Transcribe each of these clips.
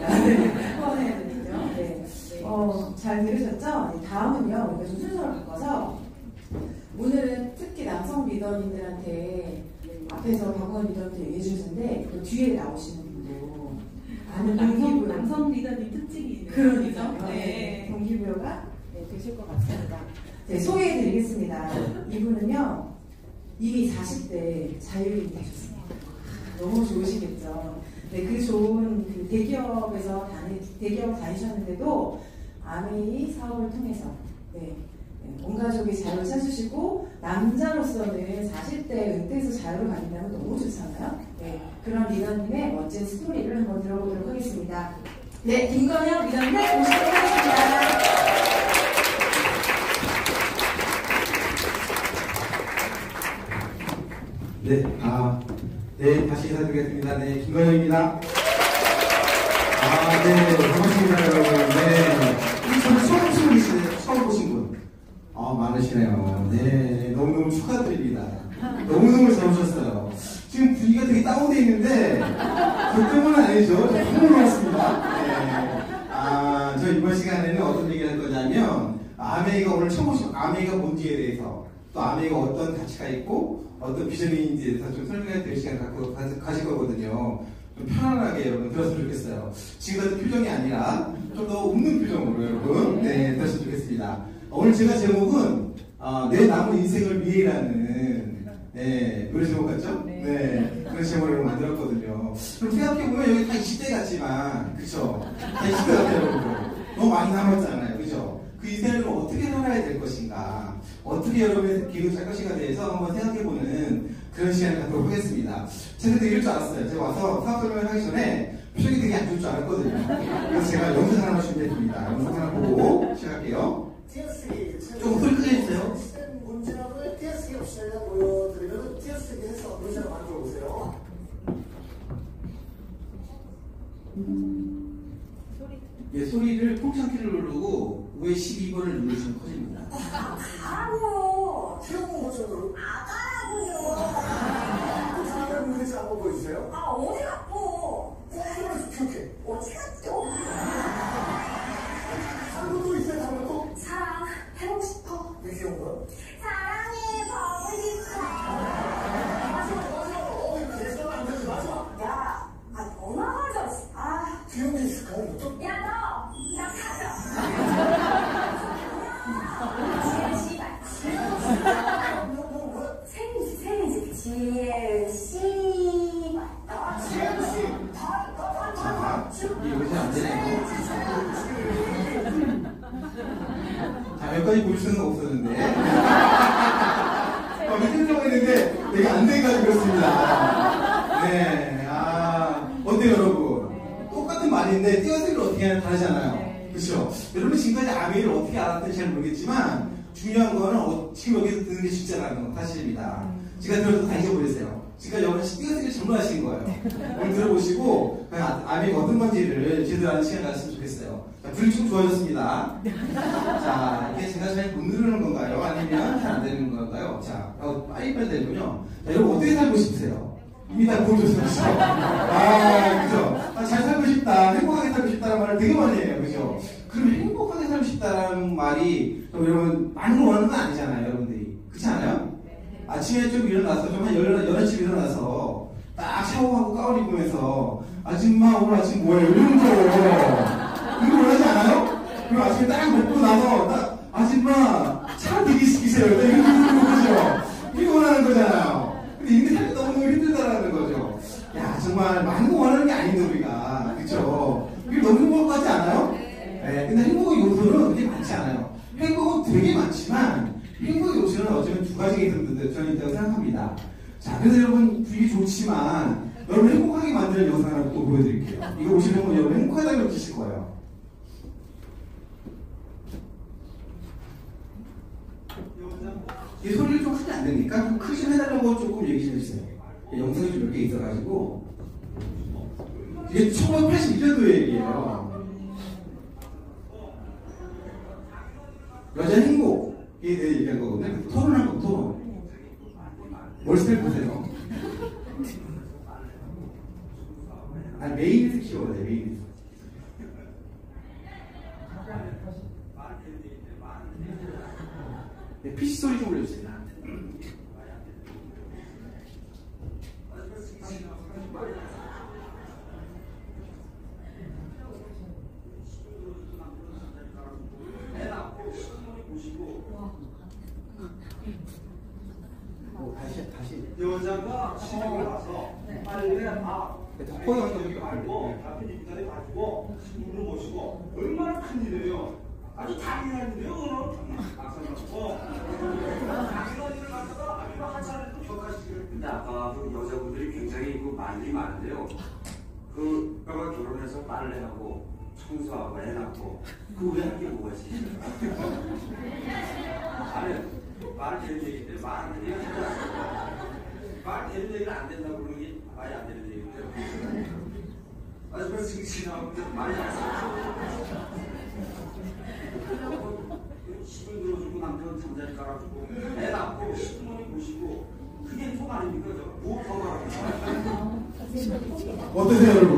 되니까. 후원해야 되니까요. 네. 잘 들으셨죠? 네, 다음은요, 우리가 좀 순서를 바꿔서 오늘은 특히 남성 리더님들한테 앞에서 박원 리더님들 얘기해 주셨는데 그 뒤에 나오시는 분도 아는 남성 리더님 특징이 있네요. 그러니까요. 네. 동기부여가 되실 것 같습니다. 네, 소개해 드리겠습니다. 이분은요, 이미 40대 자유인이 되셨습니다. 너무 좋으시겠죠. 네, 그 좋은 그 대기업에서 대기업 다니셨는데도 아메이 사업을 통해서 온 가족이 자유를 찾으시고 남자로서는 40대 은퇴해서 자유를 가진다면 너무 좋잖아요. 네, 그런 리더님의 멋진 스토리를 한번 들어보도록 하겠습니다. 네, 김건영 리더님 모시도록 하겠습니다. 네, 다시 인사드리겠습니다. 네, 김건영입니다. 네, 반갑습니다, 여러분. 네, 처음 보신 분. 많으시네요. 네, 너무너무 축하드립니다. 너무너무 잘 오셨어요. 지금 분위기가 되게 다운되어 있는데, 그 때문은 아니죠. 너무 고맙습니다. 네. 저 이번 시간에는 어떤 얘기를 할 거냐면, 아메이가 오늘 처음 오신 아메이가 뭔지에 대해서, 또 아메이가 어떤 가치가 있고, 어떤 비전인지에 대해서 좀 설명해 드릴 시간 갖고 가실 거거든요. 좀 편안하게 여러분 들었으면 좋겠어요. 지금 같은 표정이 아니라 좀 더 웃는 표정으로 여러분 들었으면 좋겠습니다. 오늘 제가 제목은 내 남은 인생을 위해라는 노래 제목 같죠? 네, 그런 제목으로 만들었거든요. 그럼 생각해보면 여기 다 20대 같지만 그쵸? 다 20대 같아요 여러분. 너무 많이 남았잖아요. 그죠? 그 인생을 어떻게 살아야 될 것인가, 어떻게 여러분의 기획을 짤 것인가에 대해서 한번 생각해보는 그런 시간을 갖도록 하겠습니다. 제가 되게 이럴 줄 알았어요. 제가 와서 사업 설명을 하기 전에 표정이 되게 안 좋을 줄 알았거든요. 그래서 제가 영상 하나 준비했습니다. 영상 하나 보고 시작할게요. 조금 소리 크게 해주세요. 문장을 띄어쓰기 없이 보여드리면 띄어쓰기 해서 문장을 만들어 보세요. 소리를 콩창키를 누르고 위에 12번을 누르시면 커집니다. 아니요. 최고 버전으로. 그 사람 눈에서 한번 보여주세요. 어디 갔고? 이렇게. 어디 갔죠? 다른 것도 있어요, 다른 것도? 사랑 해보고 싶어. 되게 귀여운 거. 사랑해 보고 싶어. 마지막. 이거 대사가 안 되지, 마지막. 야, 너무 하죠. 귀여운 게 있을까요, 이것도? 야, 나 가자. 씨발. 생이지. 지혜, 씨발. 자, 이것이 안 되네요. 자, 여기까지 볼 수는 없었는데. 믿으려고 했는데, 되게 안 돼가지고 그렇습니다. 네, 어때요, 여러분? 똑같은 말인데, 띄어쓰기를 어떻게 하냐 다르잖아요. 그렇죠? 여러분 지금까지 아메이를 어떻게 알았는지 잘 모르겠지만, 중요한 거는 지금 여기서 듣는 게 쉽지 않은 건 사실입니다. 제가 들어서 다 잊어버렸어요. 지금까지 여러분 띄어쓰기를 전부 하신 거예요. 오늘 들어보시고, 아메이가 어떤 건지를 제대로 아는 시간 가졌으면 좋겠어요. 자, 불이 좀 좋아졌습니다. 자, 이게 제가 잘 못 누르는 건가요? 아니면 잘 안 되는 건가요? 자, 빨리빨리 되군요. 자, 여러분 어떻게 살고 싶으세요? 이미 다 보여줬어요. 그죠? 잘 살고 싶다, 행복하게 살고 싶다는 말을 되게 많이 해요. 그죠? 그럼 행복하게 살고 싶다는 말이, 여러분, 많은 걸 원하는 건 아니잖아요, 여러분들이. 그렇지 않아요? 아침에 좀 일어나서, 좀 한 11시 일어나서, 딱 샤워하고 가을 입으면서, 아줌마, 오늘 아침 뭐예요? 이런 거. 이거 원하지 않아요? 그리고 아침에 딱 먹고 나서, 딱, 아줌마, 차 되게 시키세요. 이런 거 그죠? 이거 원하는 거잖아요. 근데 이게 살기 너무너무 힘들다라는 거죠. 야, 정말 많은 거 원하는 게 아닌데, 우리가. 그쵸? 이게 너무 행복할 것 같지 않아요? 네, 근데 행복의 요소는 그렇게 많지 않아요. 행복은 되게 많지만, 행복의 요소는 어쩌면 두 가지가 저는 있다고 생각합니다. 자, 그래서 여러분, 되게 좋지만, 여러분 행복하게 만드는 영상 하나 또 보여드릴게요. 이거 보시면 여러분 행복하다고 느끼실 거예요. 이 소리를 좀 크게 안 되니까 좀 크게 좀 해달라고 조금 얘기 좀 해주세요. 영상이 좀 몇 개 있어가지고. 이게 1981년도 얘기예요. 여자 행복에 대해 얘기한 거거든요. 토론한 거, 토론. 머리스펠 보세요. 메인에서 키워야 돼, 메인에서. 소리 좀 올려주세요. 다시. 여자가 시집을 가서 빨래 밥 말고 앞에 기다려 가지고 신부를 모시고 얼마나 큰 일이에요. 아주 당연한 일이에요. 그거는 박수 놓고 당연한 일을 갖다가 아주 한 사람도 격하시기를. 근데 아까 그 여자분들이 굉장히 그 말이 많은데요. 그 아까 결혼해서 빨래하고 청소하고 애 낳고 그 외에 할 게 뭐가 있어요? 아니 말 되는 얘기인데 말 안 되는 얘기 말 되는 얘기는 안 된다고 그러는 게 말이 안 되는 얘기인데 아주 그래서 지금 말이 안 돼요. 집을 들어주고 남편 잠자리 깔아주고 애 낳고 시부모님 모시고 그게 복 아닙니까? 무엇 말합니까? 어떠세요, 여러분?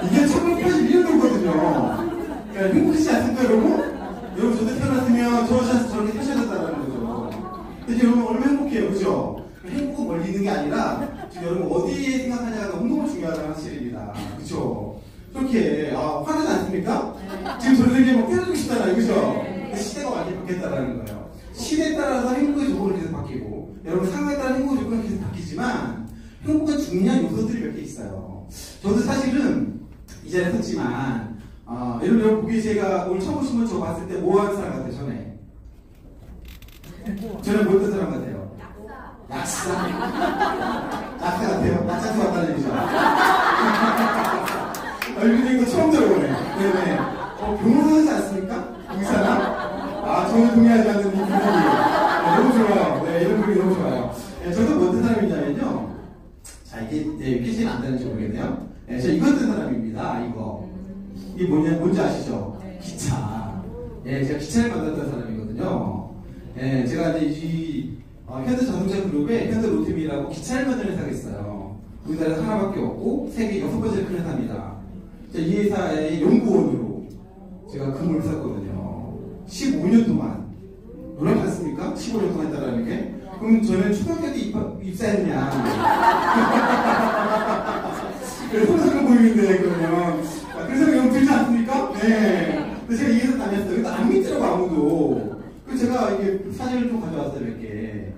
이게 1981년도거든요. 그러니까 행복하지 않습니까, 여러분? 여러분, 저도 태어났으면 저렇게 사셔야겠다는 거죠. 근데 여러분, 얼마나 행복해요, 그죠? 행복은 멀리 있는 게 아니라, 지금 여러분, 어디에 생각하냐가 너무너무 중요하다는 사실입니다. 그죠? 그렇게, 화나지 않습니까? 지금 저들에게 막 때려주고 싶잖아요, 그죠? 근데 시대가 완전히 바뀌었다는 거예요. 시대에 따라서 행복의 조건이 계속 바뀌고, 여러분, 상황에 따라 행복의 조건이 계속 바뀌지만, 행복의 중요한 요소들이 몇 개 있어요. 저도 사실은 이 자리에 섰지만, 여러분 보기 제가 오늘 처음 오신 분 저 봤을 때 뭐 하는 사람 같아요, 전에? 전에 뭐 했던 사람 같아요? 약사. 약사 같아요? 약사도 왔다는 얘기죠. 근데 이거 처음 들어보네. 네네. 변호사 하지 않습니까? 의사나? 저는 동의하지 않는 이 분위기. 너무 좋아요. 네, 이런 분위기 너무 좋아요. 저도 뭐 어떤 사람이냐면요. 자, 이게 캐시는 안 되는지 모르겠네요. 저 이거 어떤 사람입니다. 이게 뭔지 아시죠? 기차. 제가 기차를 만났던 사람이거든요. 제가 이제 현대 자동차 그룹에 현대 로템이라고 기차를 만드는 회사가 있어요. 우리나라에 하나밖에 없고 세계 6번째 큰 회사입니다. 이 회사의 연구원으로 제가 근무를 했었거든요. 15년 동안. 놀랍지 않습니까? 15년 동안 했다라는 게. 그럼 저는 초등학교 때 입사했냐. 손석을 보이는데, 그러면. 그래서 너무 들지 않습니까? 네. 근데 제가 이 회사 다녔어요. 근데 안 믿더라고, 아무도. 그래서 제가 이게 사진을 좀 가져왔어요, 몇 개.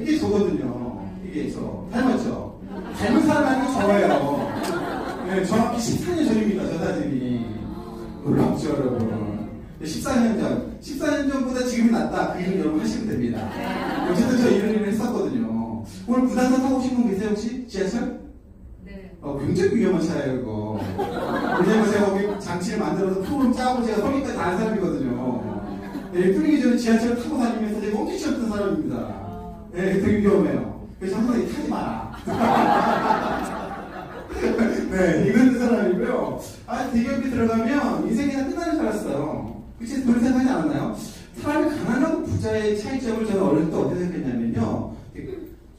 이게 저거든요. 이게 저. 닮았죠? 닮은 사람 아니고 저예요. 정확히 14년 전입니다, 저 사진이. 놀랍죠, 여러분. 14년 전보다 지금이 낫다. 그 일은 여러분 하시면 됩니다. 어쨌든 저 이런 일을 했었거든요. 오늘 부산선 타고 오신 분 계세요, 혹시? 지하철? 네. 굉장히 위험한 차예요, 이거. 왜냐면 제가 거기 장치를 만들어서 프로그램 짜고 제가 서기까지 다 한 사람이거든요. 뚫리기 전에 지하철 타고 다니면서 제가 엄청 치웠던 사람입니다. 되게 위험해요. 그래서 항상 타지 마라. 이건 사람이고요. 대기업에 들어가면 인생이 다 끝나는 줄 알았어요. 그치? 그런 생각하지 않았나요? 사람이 가난하고 부자의 차이점을 저는 어릴 때 어떻게 생각했냐면요.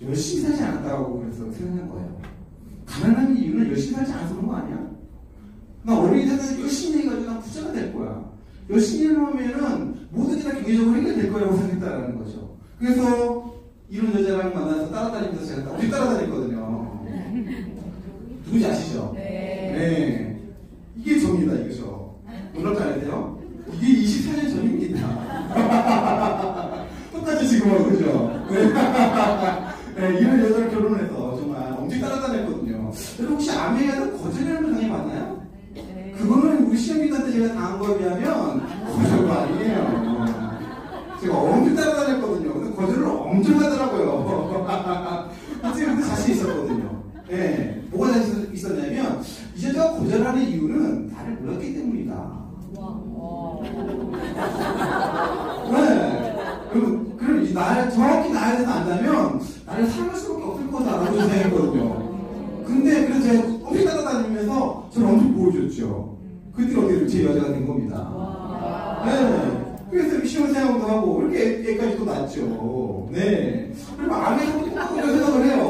열심히 살지 않았다고 그래서 생각한 거예요. 가난한 이유는 열심히 살지 않아서 그런 거 아니야? 나 어린이 때까지 열심히 해가지고 난 부자가 될 거야. 열심히 하면은 모든 게 다 경제적으로 해결될 거라고 생각했다라는 거죠. 그래서 이런 여자랑 만나서 따라다니면서 제가 어디 따라다녔거든요. 누군지 아시죠? 네. 이게 저입니다, 이거죠. 놀랍지 않으세요? 이게 24년 전입니다. 똑같이 지금, 그죠? 이런 여자를 결혼해서 정말 엄청 따라다녔거든요. 여러분 혹시 아메리카는 거절이라는 걸 당해봤나요? 그거는 우리 시험기한테 제가 당한 거에 비하면 거절가 아니에요. 제가 엄청 따라다녔거든요. 근데 거절을 엄청 하더라고요. 근데 자신 있었거든요. 뭐가 자신 있었냐면 이 여자가 거절하는 이유는 나를 몰랐기 때문이다. 그럼 정확히 나에 대해서 안다면 나를 사랑할 수밖에 없을 거다라고 생각했거든요. 근데 그래서 제가 엄청 따라다니면서 저를 엄청 보여줬죠. 그때 어떻게 제 여자가 된 겁니다. 그래서 이렇게 시험생활도 하고 이렇게 애까지 또 낳죠. 그리고 아메도 똑같은 생각을 해요.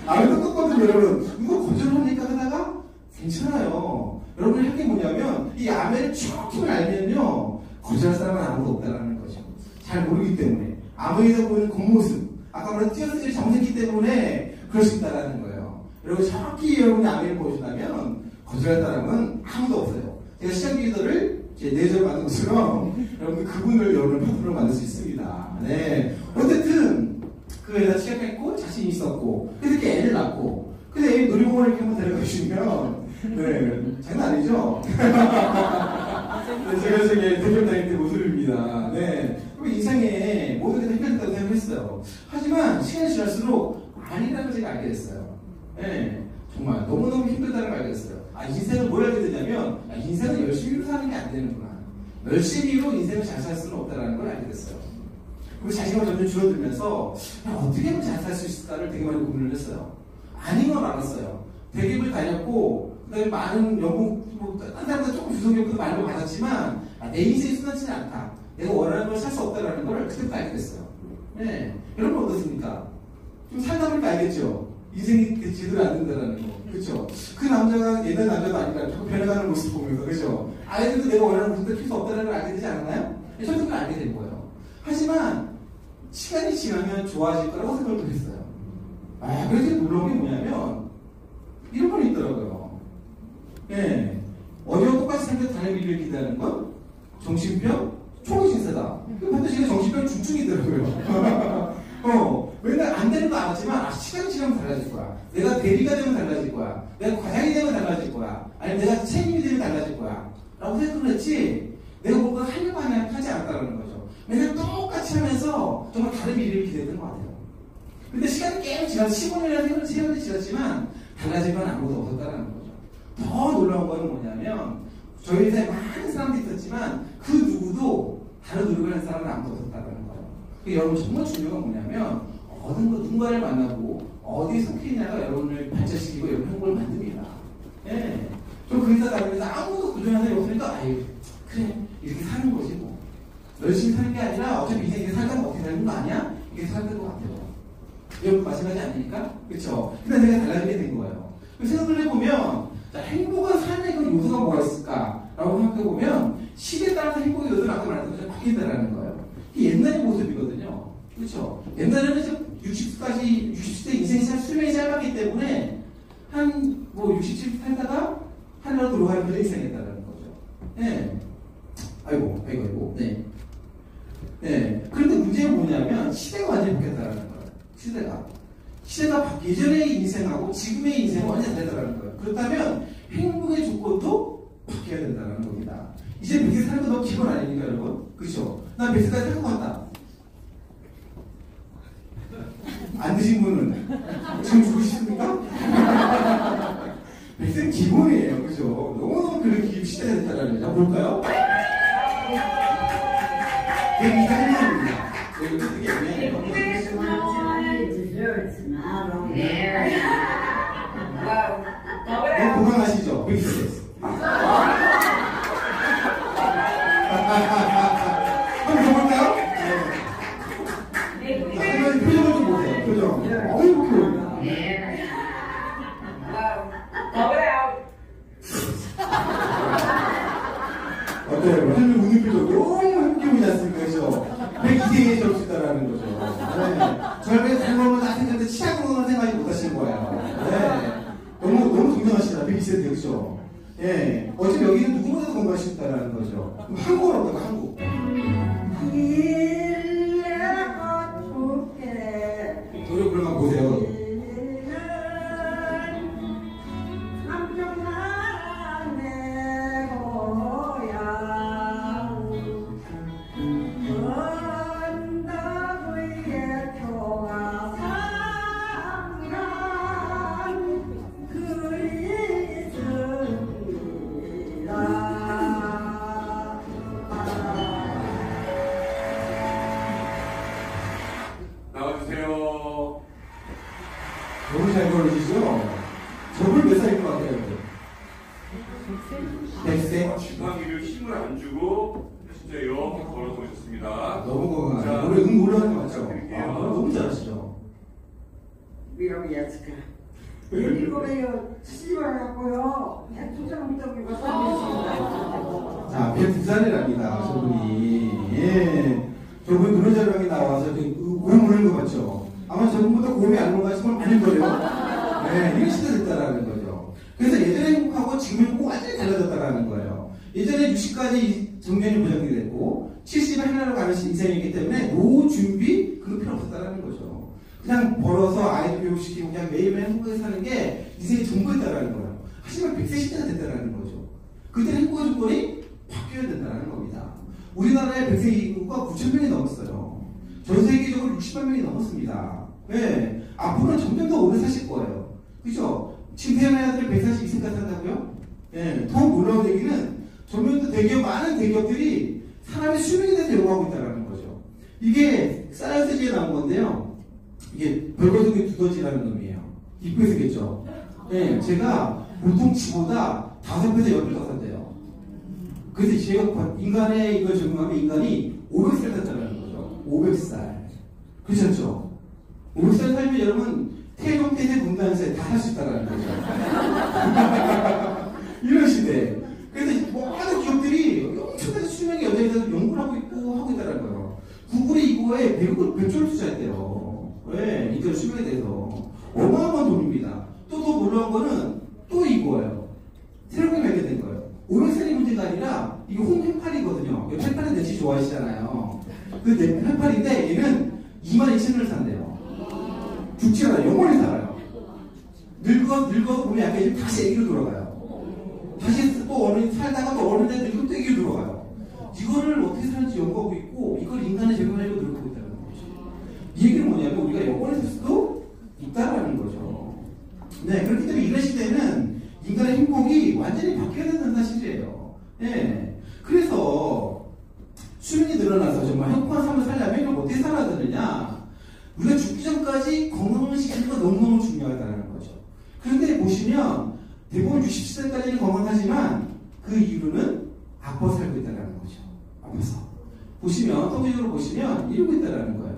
아메도 똑같거든요, 여러분. 누가 거절하니까 하다가 괜찮아요. 여러분이 할 게 뭐냐면 이 아메를 정확히 알면요. 거절할 사람은 아무도 없다라는 거죠. 잘 모르기 때문에. 아무에서 보이는 겉모습, 아까 말한 띄어쓰기 정색기 때문에 그럴 수 있다라는 거예요. 여러분 정확히 여러분이 아멘을 보여준다면 거절할 사람은 아무도 없어요. 제가 시장 기도를 제 내절 만든 것처럼 여러분 그분을 여러분의 파트너로 만들 수 있습니다. 네. 어쨌든 그 애가 취업했고 자신이 있었고 그렇게 애를 낳고 근데 애 놀이공원을 이렇게 한번 데려가 주시면 네. 장난 아니죠? 네, 제가 저게 대결 다닐 때 모습입니다. 네. 인생에 모든 게 해결됐다고 생각했어요. 하지만 시간이 지날수록 아니라는 걸 제가 알게 됐어요. 네. 정말 너무너무 힘들다는 걸 알게 됐어요. 인생을 뭘 알게 되냐면 인생은 열심히로 사는 게 안 되는구나. 열심히로 인생을 잘 살 수는 없다는 걸 알게 됐어요. 그리고 자신감이 점점 줄어들면서 어떻게 하면 잘 살 수 있을까를 되게 많이 고민을 했어요. 아닌 건 알았어요. 대기업을 다녔고 그다음에 많은 연봉 딴 사람보다 조금 주성격도 많이 받았지만 내 인생이 순탄치는 않다. 내가 원하는 걸 살 수 없다는 걸 그때부터 알게 됐어요. 네. 여러분 어떻습니까? 좀 살다 보니까 알겠죠? 인생이 제대로 안 된다는 거. 그렇죠? 그 남자가 옛날 남자도 아니라 자꾸 변해가는 모습 보면서 그렇죠? 아이들도 내가 원하는 것도 필요 없다는 걸 알게 되지 않았나요? 저도 그걸 알게 된 거예요. 하지만 시간이 지나면 좋아질 거라고 생각을 했어요. 그래서 놀라운 게 뭐냐면 이런 건 있더라고요. 예. 어디와 똑같이 생겨 다른 미래를 기대하는 건 정신병 초기 신세다. 반드시 정신병 중증이더라고요. 맨날 안 되는 거 알았지만 시간이 지나면 달라질 거야. 내가 대리가 되면 달라질 거야. 내가 과장이 되면 달라질 거야. 아니면 내가 책임이 되면 달라질 거야. 라고 생각을 했지 내가 뭔가 하려고 하지 않았다는 거죠. 맨날 똑같이 하면서 정말 다른 미래를 기대했던 것 같아요. 근데 시간이 계속 지나서 15년이나 세월이 지났지만 달라진 건 아무도 없었다는 거죠. 더 놀라운 거는 뭐냐면 저희 회사에 많은 사람들이 있었지만 그 누구도 다른 노력을 하는 사람은 아무도 없었다는 거예요. 여러분 정말 중요한 건 뭐냐면 누군가를 만나고 어디에 속해 있냐가 여러분을 발전시키고 여러분 행복을 만듭니다. 예. 저 그 회사 다니면서 아무도 그런 사람이 없으니까 그래 이렇게 사는 거지 뭐. 열심히 사는 게 아니라 어차피 인생에 살다 어떻게 사는 거 아니야? 이게 살던 것 같아요. 여러분 마찬가지 아닙니까? 그렇죠? 근데 내가 달라지게 된 거예요. 생각을 해보면 행복한 삶의 그 요소가 뭐가 있을까라고 생각해보면 시대에 따라서 행복의 요소를 아까 말했던 것처럼 바뀐다는 거예요. 이게 옛날의 모습이거든요. 그렇죠? 옛날에는 60대 인생이 수명이 짧았기 때문에 한 60쯤 살다가 하늘로 돌아가는 그런 인생이었다는 거죠. 네. 아이고. 네. 네. 그런데 문제가 뭐냐면 시대가 완전히 바뀌었다는 거예요. 시대가 예전의 인생하고 지금의 인생은 완전히 다르다는 거예요. 그렇다면 행복의 조건도 바뀌어야 된다는 겁니다. 이제 100세 사는 거 너무 기본 아닙니까, 여러분? 그렇죠? 난 100세까지 살 것 같다. 안 드신 분은 지금 죽으십니까? 100세는 기본이에요. 그죠? 너무너무 그런 시대가 됐다는 거죠. 볼까요? 102살입니다. 여기 어떻게 하면 건강하시죠? 100세. 한번 더 볼까요? 표정을 좀 보세요. 표정. 어이구, 어때요? 할머니 웃는 표정 너무 함께 보지 않습니까? 그죠? 102세에 접시다라는 거죠. 네. 젊은 삶을 다 생각하는데 치아 건강을 생각하지 못하시는 거예요. 네. 너무 동정하시다. 102세 되죠? 예. 어차피 여기는 누구보다도 건강하시다라는 거죠. 그럼 한국어로 볼까요? 한국. 노래 부르면 보세요. 너무 잘 걸으시죠? 저분 몇 살일 것 같아요? 100세? 지팡이를 힘을 안 주고 진짜 이렇게 걸어서 오셨습니다. 너무 건강하죠. 노래 올라가는 거 맞죠? 드릴게요. 너무 잘하시죠? 위험이야지까. 일곱에요, 시집을 갖고요. 백두장 떡이고 자, 앞에 부산이랍니다, 저분이. 예. 저분 노래자랑에 나와서 고음 부르는 거 맞죠? 아마 저분보다 고음이 안 올라가 싶으면 아닐걸요? 네, 이런 시대 됐다라는 거죠. 그래서 예전에 행복하고 지금 행복 완전히 달라졌다라는 거예요. 예전에 60까지 정년이 보장이 됐고, 70에 하나로 가는 인생이기 때문에 노후 준비, 그거 필요 없었다라는 거죠. 그냥 벌어서 아이들 교육시키고 그냥 매일매일 행복하게 사는 게 인생의 전부였다라는 거예요. 하지만 100세 시대가 됐다라는 거죠. 그때 행복의 조건이 바뀌어야 된다는 겁니다. 우리나라의 100세 인구가 9,000명이 넘었어요. 전 세계적으로 60만 명이 넘었습니다. 네. 앞으로는 점점 더 오래 사실 거예요. 그죠? 지금 태어난 아들이 142세까지 산다고요? 네. 더 놀라운 얘기는 점점 더 많은 대기업들이 사람의 수명에 대해서 연구하고 있다는 거죠. 이게 사이언스지에 나온 건데요. 이게 별거속의 두더지라는 놈이에요. 입구에 생겼죠? 네. 제가 보통 치보다 5배에서 10배 더 산대요. 그래서 제가 인간의 이걸 적용하면 인간이 500살 산다는 거죠. 500살. 그렇죠? 500살 살면 여러분 태종태세 분단세 다 할 수 있다는 거죠. 이런 시대. 그래서 많은 기업들이 엄청나게 수명의 여자에 대해서 연구를 하고 있다는 거예요. 구글이 이거에 100조를 투자했대요. 왜? 인터넷 수명에 대해서. 어마어마한 돈입니다. 또 더 놀라운 거는 또 이거예요. 새롭게 발견된 거예요. 500살이 문제가 아니라 이게 홍해파리거든요. 해파리 넷이 좋아하시잖아요. 그 해파리인데 얘는 22,000년을 산대요. 죽지 않아요. 영원히 살아요. 늙어서 보면 약간 이제 다시 애기로 돌아가요. 다시 또 살다가 또 어른데 늙으면 또 애기로 돌아가요. 이거를 어떻게 사는지 연구하고 있고 이걸 인간에 적용하려고 노력하고 있다는 거죠. 이 얘기는 뭐냐면 우리가 영원히 살 수도 있다라는 거죠. 네, 그렇기 때문에 이런 시대는 인간의 행복이 완전히 바뀌어야 된다는 사실이에요. 네. 그래서 수명이 늘어나서 정말 행복한 삶을 살려면 이걸 어떻게 살아야 되느냐? 우리가 죽기 전까지 건강을 지키는 건 너무너무 중요하다는 거죠. 그런데 보시면 대부분 60세까지는 건강하지만 그 이유는 아파서 살고 있다는 거죠. 아파서. 보시면 통계적으로 보시면 이러고 있다는 거예요.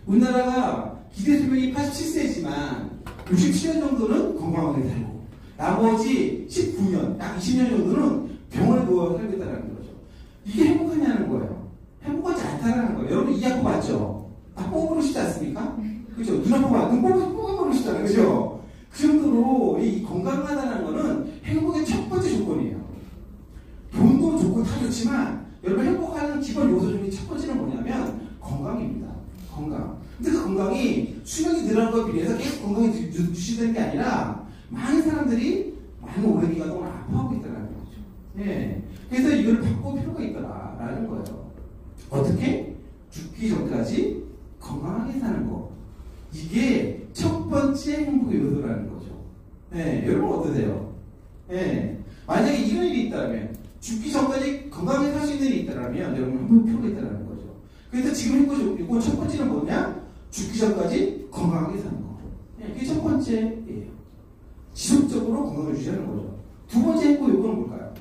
우리나라가 기대 수명이 87세지만 67년 정도는 건강하게 살고 나머지 19년, 약 20년 정도는 병원에 누워 살고 있다는 거죠. 이게 행복하냐는 거예요. 행복하지 않다는 거예요. 여러분 이 아파 봤죠? 다 뽑아보고 싶지 않습니까? 그죠? 눈 아파 눈 뽑아보고 싶잖아요. 그죠? 그 정도로 이 건강하다는 거는 행복의 첫 번째 조건이에요. 돈도 좋고 다 좋지만 여러분 행복하는 기본 요소 중에 첫 번째는 뭐냐면 건강입니다. 건강. 근데 그 건강이 수명이 늘어난 것에 비해서 계속 건강이 유지되는 게 아니라 많은 사람들이 많은 오랜 기간 동안 아파하고 있다는 거죠. 네. 그래서 이걸 바꿀 필요가 있다라는 거예요. 어떻게? 죽기 전까지 건강하게 사는 거. 이게 첫 번째 행복의 요소라는 거죠. 네. 여러분 어떠세요? 네. 만약에 이런 일이 있다면 죽기 전까지 건강하게 살 수 있는 일이 있다면 여러분 행복이 필요가 있다는 거죠. 그래서 지금 행복이 첫 번째는 뭐냐? 죽기 전까지 건강하게 사는 거. 네. 그게 첫 번째예요. 지속적으로 건강을 유지하는 거죠. 두 번째 행복 요건은 뭘까요?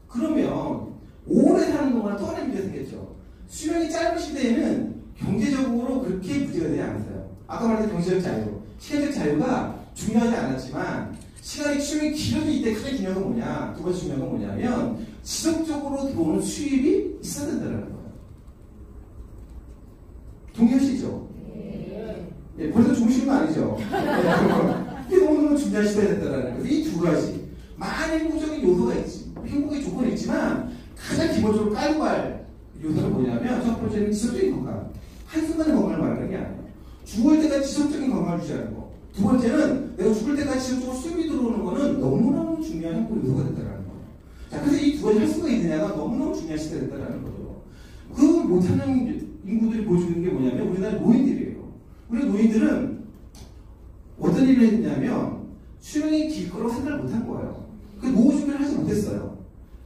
그러면 오래 사는 동안 또 하나의 문제가 생겼죠. 수명이 짧은 시대에는 경제적으로 그렇게 문제가 되지 않았어요. 아까 말했던 경제적 자유, 시간적 자유가 중요하지 않았지만 수명이 길어질 때 가장 중요한 건 뭐냐? 두 번째 중요한 건 뭐냐면 지속적으로 들어오는 수입이 있어야 된다는 거예요. 동의하시죠? 네, 벌써 주무시는 거 아니죠? 이게 너무너무 중요한 시대가 됐다는 거예요. 이 두 가지. 많은 행복적인 요소가 있지. 행복의 조건이 있지만 가장 기본적으로 깔고 갈 요소는 뭐냐면 첫 번째는 지속적인 건강. 한순간의 건강을 말하는 게 아니에요. 죽을 때까지 지속적인 건강을 유지하는 거. 두 번째는 내가 죽을 때까지 지속적으로 수입이 들어오는 거는 너무너무 중요한 행복 요소가 됐다는 거예요. 자, 그래서 이 두 가지 할 수가 있느냐가 너무너무 중요한 시대가 됐다는 거죠. 그 못하는 인구들이 보여주는 게 뭐냐면 우리나라 노인들이에요. 우리 노인들은 어떤 일을 했냐면 수명이 길 거라고 생각을 못한 거예요. 그 노후 준비를 하지 못했어요.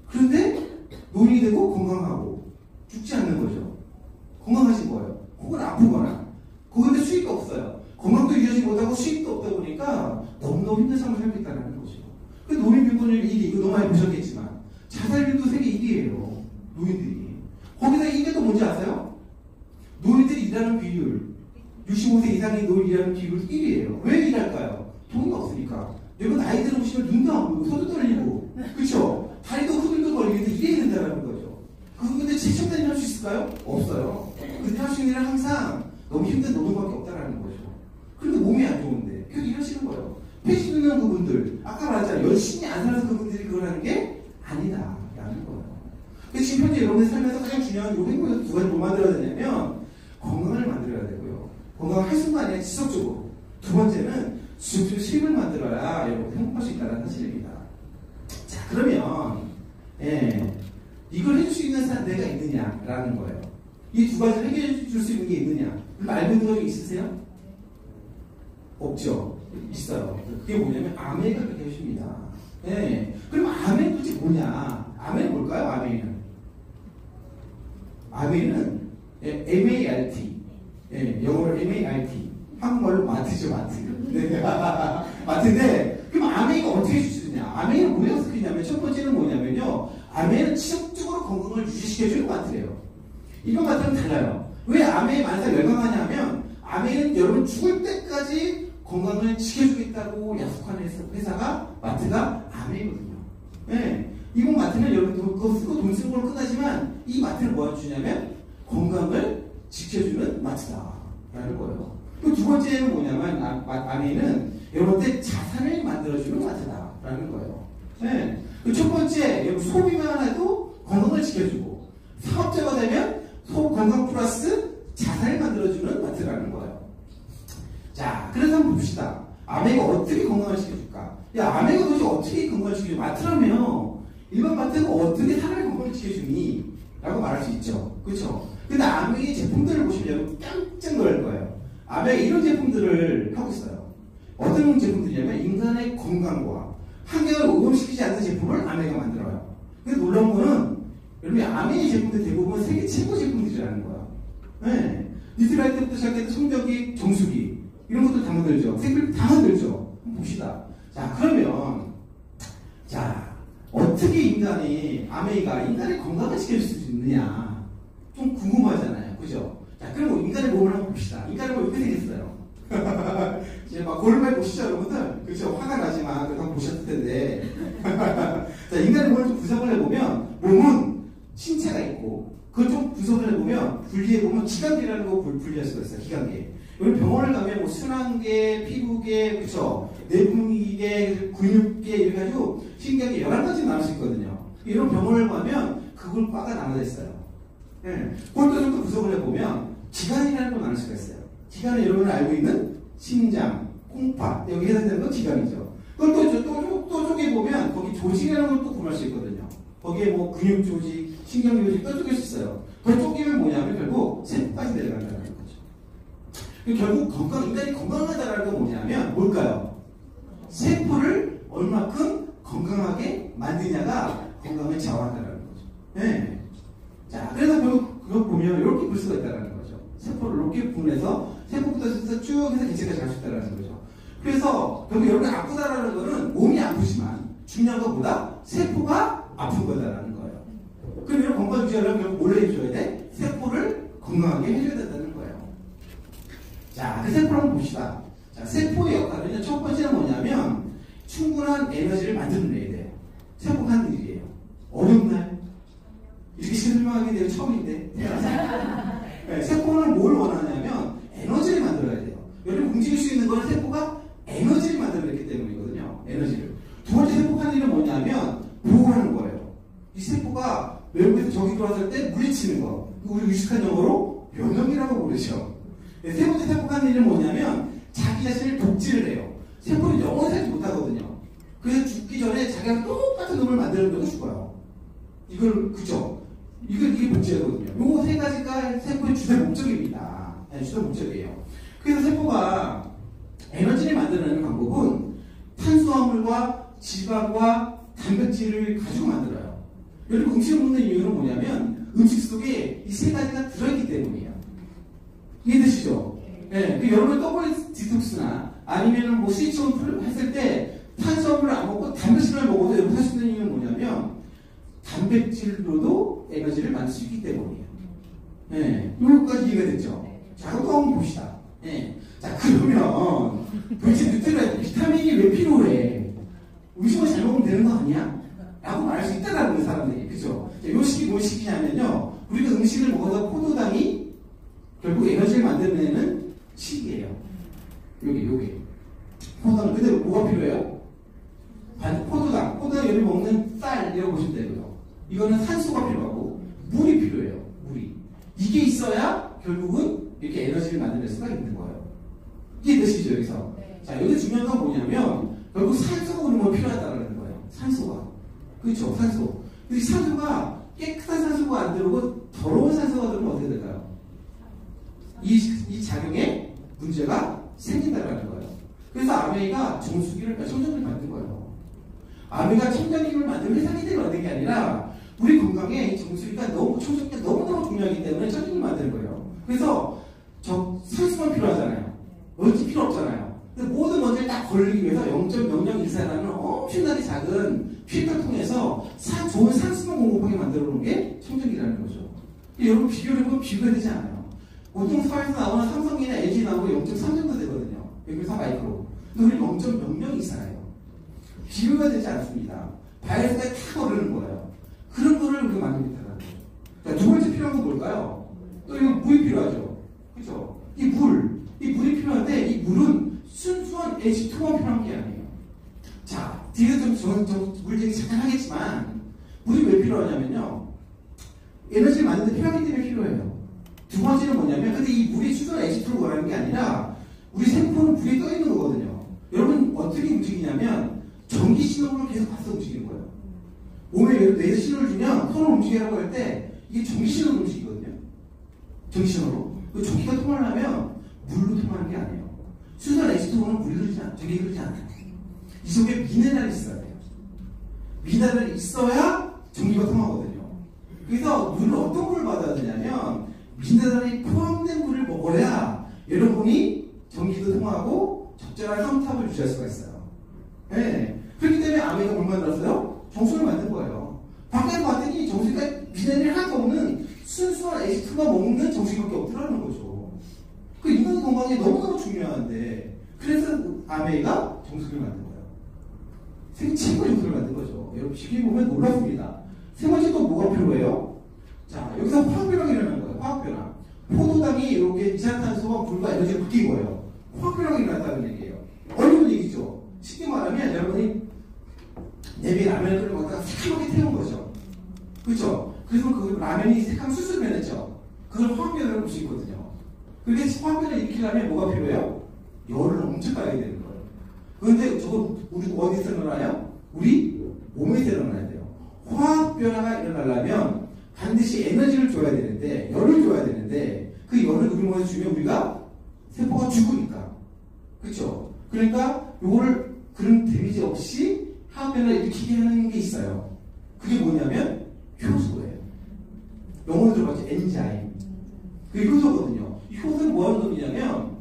그런데 노인이 되고 건강하고 죽지 않는 거죠. 건강하신 거예요. 혹은 아프거나 거기에 수익도 없어요. 건강도 유지하지 못하고 수익도 없다 보니까 너무너무 힘든 삶을 살고 있다는 거죠. 그 노인 빈곤율 1위, 이거 너무 많이 보셨겠지만 자살률도 세계 1위예요. 노인들이. 거기다 이게 또 뭔지 아세요? 노인들이 일하는 비율 65세 이상의 노인 일하는 비율 1위예요. 왜 일할까요? 돈이 없으니까. 여러분 나이 들어보시면 눈도 안 보이고 손도 떨리고 그쵸? 다리도 후들도 걸리면서 일해야 된다는 거죠. 있을까요? 없어요. 근데 할 수 있는 일은 항상 너무 힘든 노동밖에 없다라는 거죠. 그런데 몸이 안 좋은데 계속 일하시는 거예요. 펜션 있는 그분들, 아까 말했잖아요. 열심히 안 살아서 그분들이 그걸 하는 게 아니다라는 거예요. 그래서 지금 현재 여러분의 삶에서 가장 중요한 요 행복에서 두 가지 뭐 만들어야 되냐면 건강을 만들어야 되고요. 건강을 할 수가 아니라 지속적으로. 두 번째는 지속적으로 수입을 만들어야 여러분 행복할 수 있다는 사실입니다. 자, 그러면 이걸 해줄 수 있는 사람 내가 있느냐라는 거예요. 이 두 가지를 해결해 줄 수 있는 게 있느냐? 알고 있는 거 있으세요? 없죠. 있어요. 그게 뭐냐면 아메이가 그렇게 해줍니다. 그럼 아메이 도대체 뭐냐? 아메이는 뭘까요? 아메이는 MART. 영어로 MART. 한국말로 마트죠, 마트. 네. 마트인데, 그럼 아메이가 어떻게 해줄 수 있느냐? 아메이는 뭐에 어떻게냐면, 첫 번째는 뭐냐면요. 아메이는 지속적으로 건강을 유지시켜주는 마트래요. 이건 마트는 달라요. 왜 아메이 만사 열광하냐면, 아메이는 여러분 죽을 때까지 건강을 지켜주겠다고 약속하는 회사가, 마트가 아메이거든요. 이곳 마트는 여러분 그거 쓰고 돈 쓰는 걸로 끝나지만, 이 마트는 뭐 해주냐면, 건강을 지켜주는 마트다라는 거예요. 그 두 번째는 뭐냐면 아메이는 여러분들 자산을 만들어주는 마트다라는 거예요. 그 첫 번째 여러분 소비만 해도 건강을 지켜주고 사업자가 되면 건강 플러스 자산을 만들어주는 마트라는 거예요. 자, 그래서 한번 봅시다. 아메이가 어떻게 건강을 지켜줄까? 야, 아메이가 도대체 어떻게 건강을 지켜줘? 마트라며 일반 마트가 어떻게 사람의 건강을 지켜주니? 라고 말할 수 있죠. 그렇죠? 근데 아메이 제품들을 보시면 깜짝 놀랄 거예요. 아메이가 이런 제품들을 하고 있어요. 어떤 제품들이냐면 인간의 건강과 환경을 오염시키지 않는 제품을 아메이가 만들어요. 근데 놀라운 거는 여러분 아메이 제품들 대부분 세계 최고 제품들이라는 거야. 니트라이트부터 시작해서 손전기, 정수기 이런 것도 다 만들죠. 생필품 다 만들죠. 한번 봅시다. 자, 그러면 어떻게 아메이가 인간의 건강을 지켜줄 수 있느냐 좀 궁금하잖아요. 그죠? 자, 그럼 인간의 몸을 한번 봅시다. 인간의 몸이 이렇게 생겼어요. 이제 막 골반을 보시죠, 여러분들? 그렇죠? 화가 나지만 그래도 한번 보셨을 텐데. 자, 인간의 몸을 좀 구성을 해보면 몸은 신체가 있고 그걸 좀 구성을 해보면 분리해보면 기관계라는 거 분리할 수가 있어요. 기관계. 여기 병원을 가면 뭐 순환계, 피부계, 그렇죠? 내분기계, 근육계 이렇게 가지고 신경계 11가지 나눌 수 있거든요. 이런 병원을 가면 그걸 과가 나눠져 있어요. 그것도 좀 더 구성을 해보면 기관이라는 걸 나눌 수가 있어요. 기관은 여러분이 알고 있는 심장, 콩팥 여기 해당되는 건 기관이죠. 그걸 또 쪼개보면 거기 조직이라는 걸 또 구분할 수 있거든요. 거기에 뭐 근육 조직, 신경 조직 또 쪼갤 수 있어요. 더 쪼개면 뭐냐면 결국 세포까지 내려간다는 거죠. 결국 인간이 건강하다는 건 뭐냐면 뭘까요? 세포를 얼마큼 건강하게 만드냐가 건강을 좌우한다는 거죠. 자, 그래서 그거 보면 이렇게 볼 수가 있다는 거죠. 세포를 이렇게 분해서 세포부터 해서 쭉 해서 개체까지 갈 수 있다는 거죠. 그래서 결국 여러분이 아프다라는 거는 몸이 아프지만 중요한 것보다 세포가 아픈 거다라는 거예요. 그럼 이런 건강 유지하려면 결국 뭘 해줘야 돼? 세포를 건강하게 해줘야 된다는 거예요. 자, 그 세포를 한번 봅시다. 자, 세포의 역할은 첫 번째는 뭐냐면 충분한 에너지를 만들어내야 돼요. 세포가 하는 일이에요. 어렵나요? 이렇게 설명하게 되면 처음인데. 세포는 뭘 원하냐면 에너지를 만들어야 돼요. 여러분 움직일 수 있는 건 세포가 에너지를 만들어냈기 때문이거든요. 에너지를. 두 번째 세포가 하는 일은 뭐냐면 보호하는 거예요. 이 세포가 외부에서 적이 들어왔을 때 물리치는 거. 우리 유식한 영어로 면역이라고 부르죠. 세 번째 세포가 하는 일은 뭐냐면 자기 자신을 독질을 해요. 세포는 영원히 살지 못하거든요. 그래서 죽기 전에 자기가 똑같은 놈을 만들어내고 죽어요. 이걸 그죠? 이게 문제거든요. 요거 세 가지가 세포의 주된 목적입니다. 주된 목적이에요. 그래서 세포가 에너지를 만드는 방법은 탄수화물과 지방과 단백질을 가지고 만들어요. 여러분 음식을 먹는 이유는 뭐냐면 음식 속에 이 세 가지가 들어있기 때문이에요. 이해되시죠? 그 여러분 더블 디톡스나 아니면은 뭐 스위치온 풀 했을 때 탄수화물을 안 먹고 단백질을 먹어도 여러분 할 수 있는 이유는 뭐냐면 단백질로도 에너지를 만들 수 있기 때문이에요. 이거까지 이해가 됐죠? 자, 그것도 한번 봅시다. 자, 그러면 도대체 뉴트라이트 비타민이 왜 필요해? 음식을 잘 먹으면 되는 거 아니야? 라고 말할 수 있다라는 거예요, 사람들이. 그죠? 이 시기 뭘 시키냐면요. 우리가 음식을 먹어서 포도당이 결국 에너지를 만들어내는 식이에요. 요게. 포도당. 근데 뭐가 필요해요? 포도당 예를 먹는 쌀이라고 보시면 되고요. 이거는 산소가 필요하고 물이 필요해요. 물이. 이게 있어야 결국은 이렇게 에너지를 만들어낼 수가 있는 거예요. 이게 뜻이죠, 여기서. 네. 자, 여기 중요한 건 뭐냐면 결국 산소가 우리는 필요하다는 거예요. 산소가. 그렇죠, 산소. 근데 산소가 깨끗한 산소가 안 들어오고 더러운 산소가 들어오면 어떻게 될까요? 이 작용에 문제가 생긴다는 거예요. 그래서 아메이가 청정기를 만든 거예요. 아메이가 청정기를 만든 회사기들을 만든 게 아니라 우리 건강에 이 청정기가 너무너무 중요하기 때문에 청정기를 만드는 거예요. 그래서 산소만 필요하잖아요. 먼지 필요 없잖아요. 근데 모든 먼지를 딱 걸리기 위해서 0.0014라는 엄청나게 작은 필터 통해서 좋은 산소만 공급하게 만들어 놓은 게 청정기라는 거죠. 여러분 비교를 해보면 비교가 되지 않아요. 보통 사회에서 나오는 삼성이나 LG 나오고 0.3 정도 되거든요. 0.4 마이크로. 근데 우리는 0.0014예요. 비교가 되지 않습니다. 바이러스가 탁 오르는 거예요. 그런 거를 우리가 만들겠다는 거예요. 자, 두 번째 필요한 건 뭘까요? 또 이거 물이 필요하죠. 그죠? 이 물이 필요한데 이 물은 순수한 H2만 필요한 게 아니에요. 자, 뒤에서 좀 물쟁이 잠깐 하겠지만 물이 왜 필요하냐면요. 에너지를 만드는데 필요하기 때문에 필요해요. 두 번째는 뭐냐면 근데 이 물이 순수한 H2로 원하는 게 아니라 우리 세포는 물에 떠 있는 거거든요. 여러분 어떻게 움직이냐면 전기 신호로 계속 가서 움직이는 거예요. 몸에 뇌에서 신호를 주면 손을 움직이라고 할 때 이게 전기 신호로 움직이거든요. 전기 신호로. 그 전기가 통하려면 물로 통하는 게 아니에요. 순수한 H2O는 물이 흐르지 않아요. 전기 흐르지 않아요. 이 속에 미네랄이 있어야 돼요. 미네랄이 있어야 전기가 통하거든요. 그래서 물을 어떤 물을 받아야 되냐면 미네랄이 포함된 물을 먹어야 여러분이 전기도 통하고 적절한 성탑을 유지할 수가 있어요. 네. 그렇기 때문에 아메가 뭘 만들었어요? 정수를 만든 거예요. 밖에서 봤더니 정수가 미네랄이 하나도 없는 순수한 H2가 먹는 정수기밖에 없더라는 거죠. 그 인간 건강에 너무너무 중요한데 그래서 아메이가 정수기를 만든 거예요. 세계 최고의 정수를 만든 거죠. 여러분 쉽게 보면 놀랍습니다. 세 번째 또 뭐가 필요해요? 자, 여기서 화학변화가 일어나는 거예요. 화학변화. 포도당이 이렇게 이산탄소와 물과 에너지가 바뀐 거예요. 화학변화가 일어났다는 얘기예요. 어려운 얘기죠. 쉽게 말하면 여러분이 내비에 라면을 끓여 먹다가 새카맣게 태운 거죠. 그렇죠? 그래서 그 라면이 새카맣게 수술 변했죠. 그걸 화학변화를 볼 수 있거든요. 그게 화학변화를 일으키려면 뭐가 필요해요? 열을 엄청 가야 되는 거예요. 그런데 저거 우리 어디서 일어나요? 우리 몸에서 일어나야 돼요. 화학변화가 일어나려면 반드시 에너지를 줘야 되는데 열을 줘야 되는데 그 열을 우리 몸에 주면 우리가 세포가 죽으니까. 그렇죠? 그러니까 요거를 그런 데미지 없이 화학변화를 일으키게 하는 게 있어요. 그게 뭐냐면 효소예요. 영어로 들어봤죠? 엔자임. 그게 효소거든요. 이 효소는 뭐 하는 놈이냐면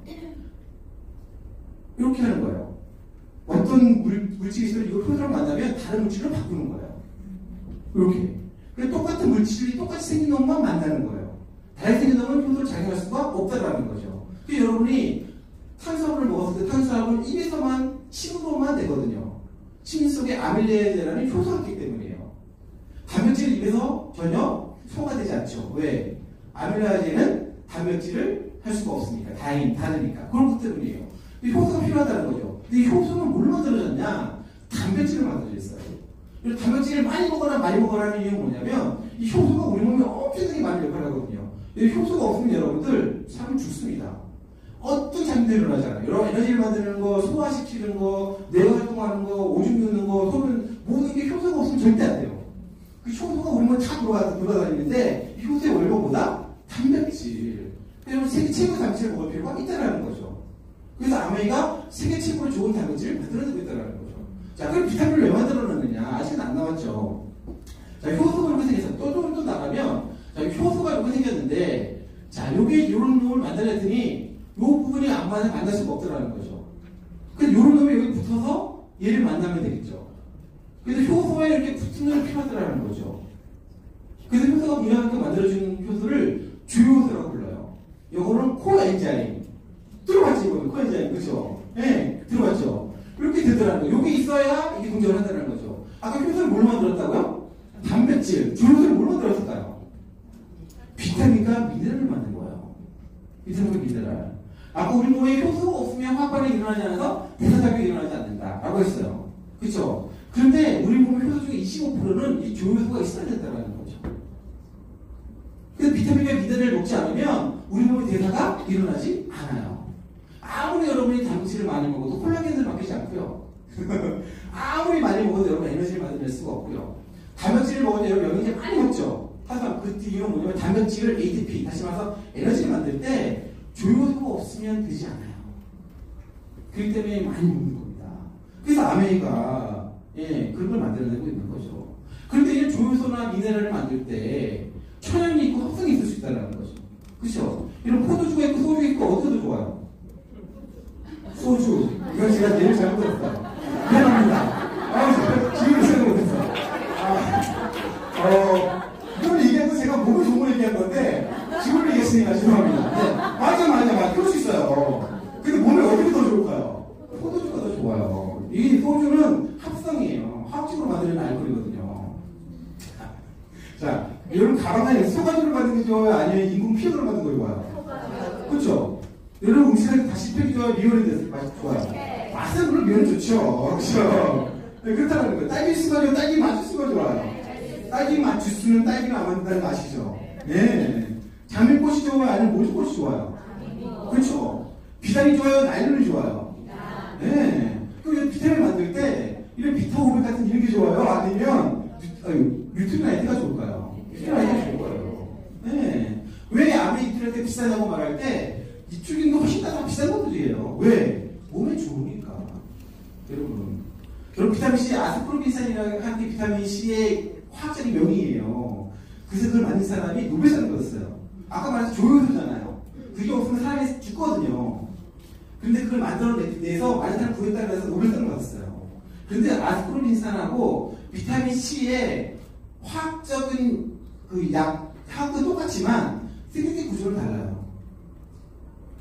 이렇게 하는 거예요. 어떤 물질이 있으면 이걸 효소랑 만나면 다른 물질로 바꾸는 거예요. 이렇게. 그래서 똑같은 물질이 똑같이 생긴 놈만 만나는 거예요. 다르게 생긴 놈은 효소를 작용할 수가 없다라는 거죠. 그래서 여러분이 탄수화물을 먹었을 때 탄수화물 입에서만 침으로만 되거든요. 침 속에 아밀레이제라는 효소가 있기 때문이에요. 단백질은 입에서 전혀 소화가 되지 않죠. 왜? 아밀레이제는 단백질을 할 수가 없으니까. 다르니까. 그런 것 때문이에요. 효소가 필요하다는 거죠. 근데 이 효소는 뭘로 만들어졌냐? 단백질을 만들어졌어요. 단백질을 많이 먹어라는 이유는 뭐냐면 이 효소가 우리 몸에 엄청나게 많은 역할을 하거든요. 이 효소가 없으면 여러분들 사람이 죽습니다. 어떤 장면이 일어나잖아요. 여러 에너지를 만드는 거, 소화시키는 거, 뇌가 활동하는 거, 오줌 누는 거, 소변 모든 게 효소가 없으면 절대 안 돼요. 그 효소가 우리 몸에 다 돌아다니는데 이 효소의 원료가 뭐다? 단백질. 그래서 세계 최고의 단백질을 먹을 필요가 있다는 거죠. 그래서 아메이가 세계 최고로 좋은 단백질을 만들어내고 있다는 거죠. 자, 그럼 비타민을 왜 만들어놨느냐? 아직은 안 나왔죠. 자, 효소가 이렇게 생겼어. 또 나가면, 자, 효소가 이렇게 생겼는데, 자, 요게 이런 놈을 만들어냈더니, 요 부분이 안 만날 수가 없더라는 거죠. 그래서 요런 놈이 여기 붙어서 얘를 만나면 되겠죠. 그래서 효소에 이렇게 붙는 게 필요하더라는 거죠. 그래서 효소가 분명하게 만들어주는 효소를 주요효소라고 불러요. 요거는 코엔자임. 들어봤지, 이거는 코엔자임. 그죠? 예, 네, 들어봤죠? 이렇게 되더라는 거예요. 여기 있어야 이게 동작을 한다는 거죠. 아까 효소를 뭘 만들었다고요? 단백질. 주효소를 뭘 만들었을까요? 비타민 미네랄을 만든 거예요. 비타민 미네랄. 아까 우리 몸에 효소가 없으면 화학 반응이 일어나지 않아서 대사작용이 일어나지 않는다라고 했어요. 그렇죠? 그런데 우리 몸의 효소 중에 25%는 이 조효소가 있어야 된다는 거죠. 그래서 비타민과 미네랄을 먹지 않으면 우리 몸의 대사가 일어나지 않아요. 아무리 여러분이 단백질을 많이 먹어도 콜라겐을 바뀌지 않고요. 아무리 많이 먹어도 여러분 에너지를 만들 수가 없고요. 단백질을 먹을 때 여러분 영양제 많이 먹죠. 하지만 그 뒤로 뭐냐면 단백질을 ATP, 다시 말해서 에너지를 만들 때 조효소가 없으면 되지 않아요. 그렇기 때문에 많이 먹는 겁니다. 그래서 아메이가 그런 걸 만들어내고 있는 거죠. 그런데 이 조효소나 미네랄을 만들 때 천연이 있고 합성이 있을 수 있다는 거죠. 그렇죠? 이런 포도주가 있고 소주가 있고 어디가 더 좋아요? 소주. 이건 제가 내일 잘못 들었어요. 미안합니다. 지금 생각 못했어요. 이걸 얘기해도 제가 몸을 좋은 걸 얘기한 건데 지금 얘기했으니까 죄송합니다. 네. 맞아. 그럴 수 있어요. 근데 몸에 어디가 더 좋을까요? 포도주가 더 좋아요. 이 소주는 합성이에요. 화학적으로 만드는 알코올이거든요. 자, 여러분 가방에 소가주를 만드는 게 좋아요? 아니면 인공 피혁으로 만드는 거 좋아요? 그렇죠? 여러분 음식을 다시 펴기 좋아요? 미온이 돼서 맛이 좋아요? 맛은 물론 미온이 좋죠. 그렇죠? 네, 그렇다는 거예요. 딸기 주스가 좋아요? 딸기 맛 주스가 좋아요? 딸기 맛 주스는 딸기를 안 만든다는 맛이죠. 네. 장미꽃이 좋아요? 아니면 모주꽃이 좋아요? 그렇죠? 비단이 좋아요? 나일론이 좋아요? 네. 그럼 비타민 만들 때 이런 비타500 같은 이런 게 좋아요? 아니면 뉴트리나이트가 좋을까요? 뉴트리나이트가 좋을 거예요. 네. 왜 아메 뉴트리나이트가 비싸다고 말할 때 이쪽인 거 훨씬 더 비싼 것들이에요. 왜? 몸에 좋으니까. 여러분 비타민C 아스코르빈산이라는 한 게 비타민C의 화학적인 명의예요. 그래서 그걸 만든 사람이 노벨상을 받았어요. 아까 말한 조효소잖아요. 그게 없으면 사람이 죽거든요. 근데 그걸 만들어내서 많은 사람 구했다고 해서 노벨상을 받았어요. 근데 아스코르빈산하고 비타민C의 화학적인 화학도 똑같지만 생리대 구조는 달라요.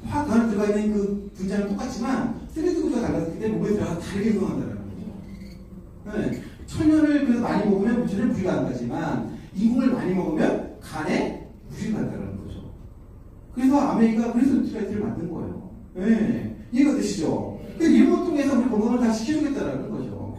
화학 안에 들어가 있는 그 분자는 똑같지만 생리대 구조가 달라서 그때 몸에 들어가서 다르게 행동한다는 거죠. 네. 천연을 그래서 많이 먹으면 무천에 무리가 안 가지만 인공을 많이 먹으면 간에 무리가 간다는 거죠. 그래서 아메리카 그래서 뉴트라이트를 만든 거예요. 네. 이해가 되시죠? 이런 것 통해서 우리 건강을 다 지켜주겠다는 거죠.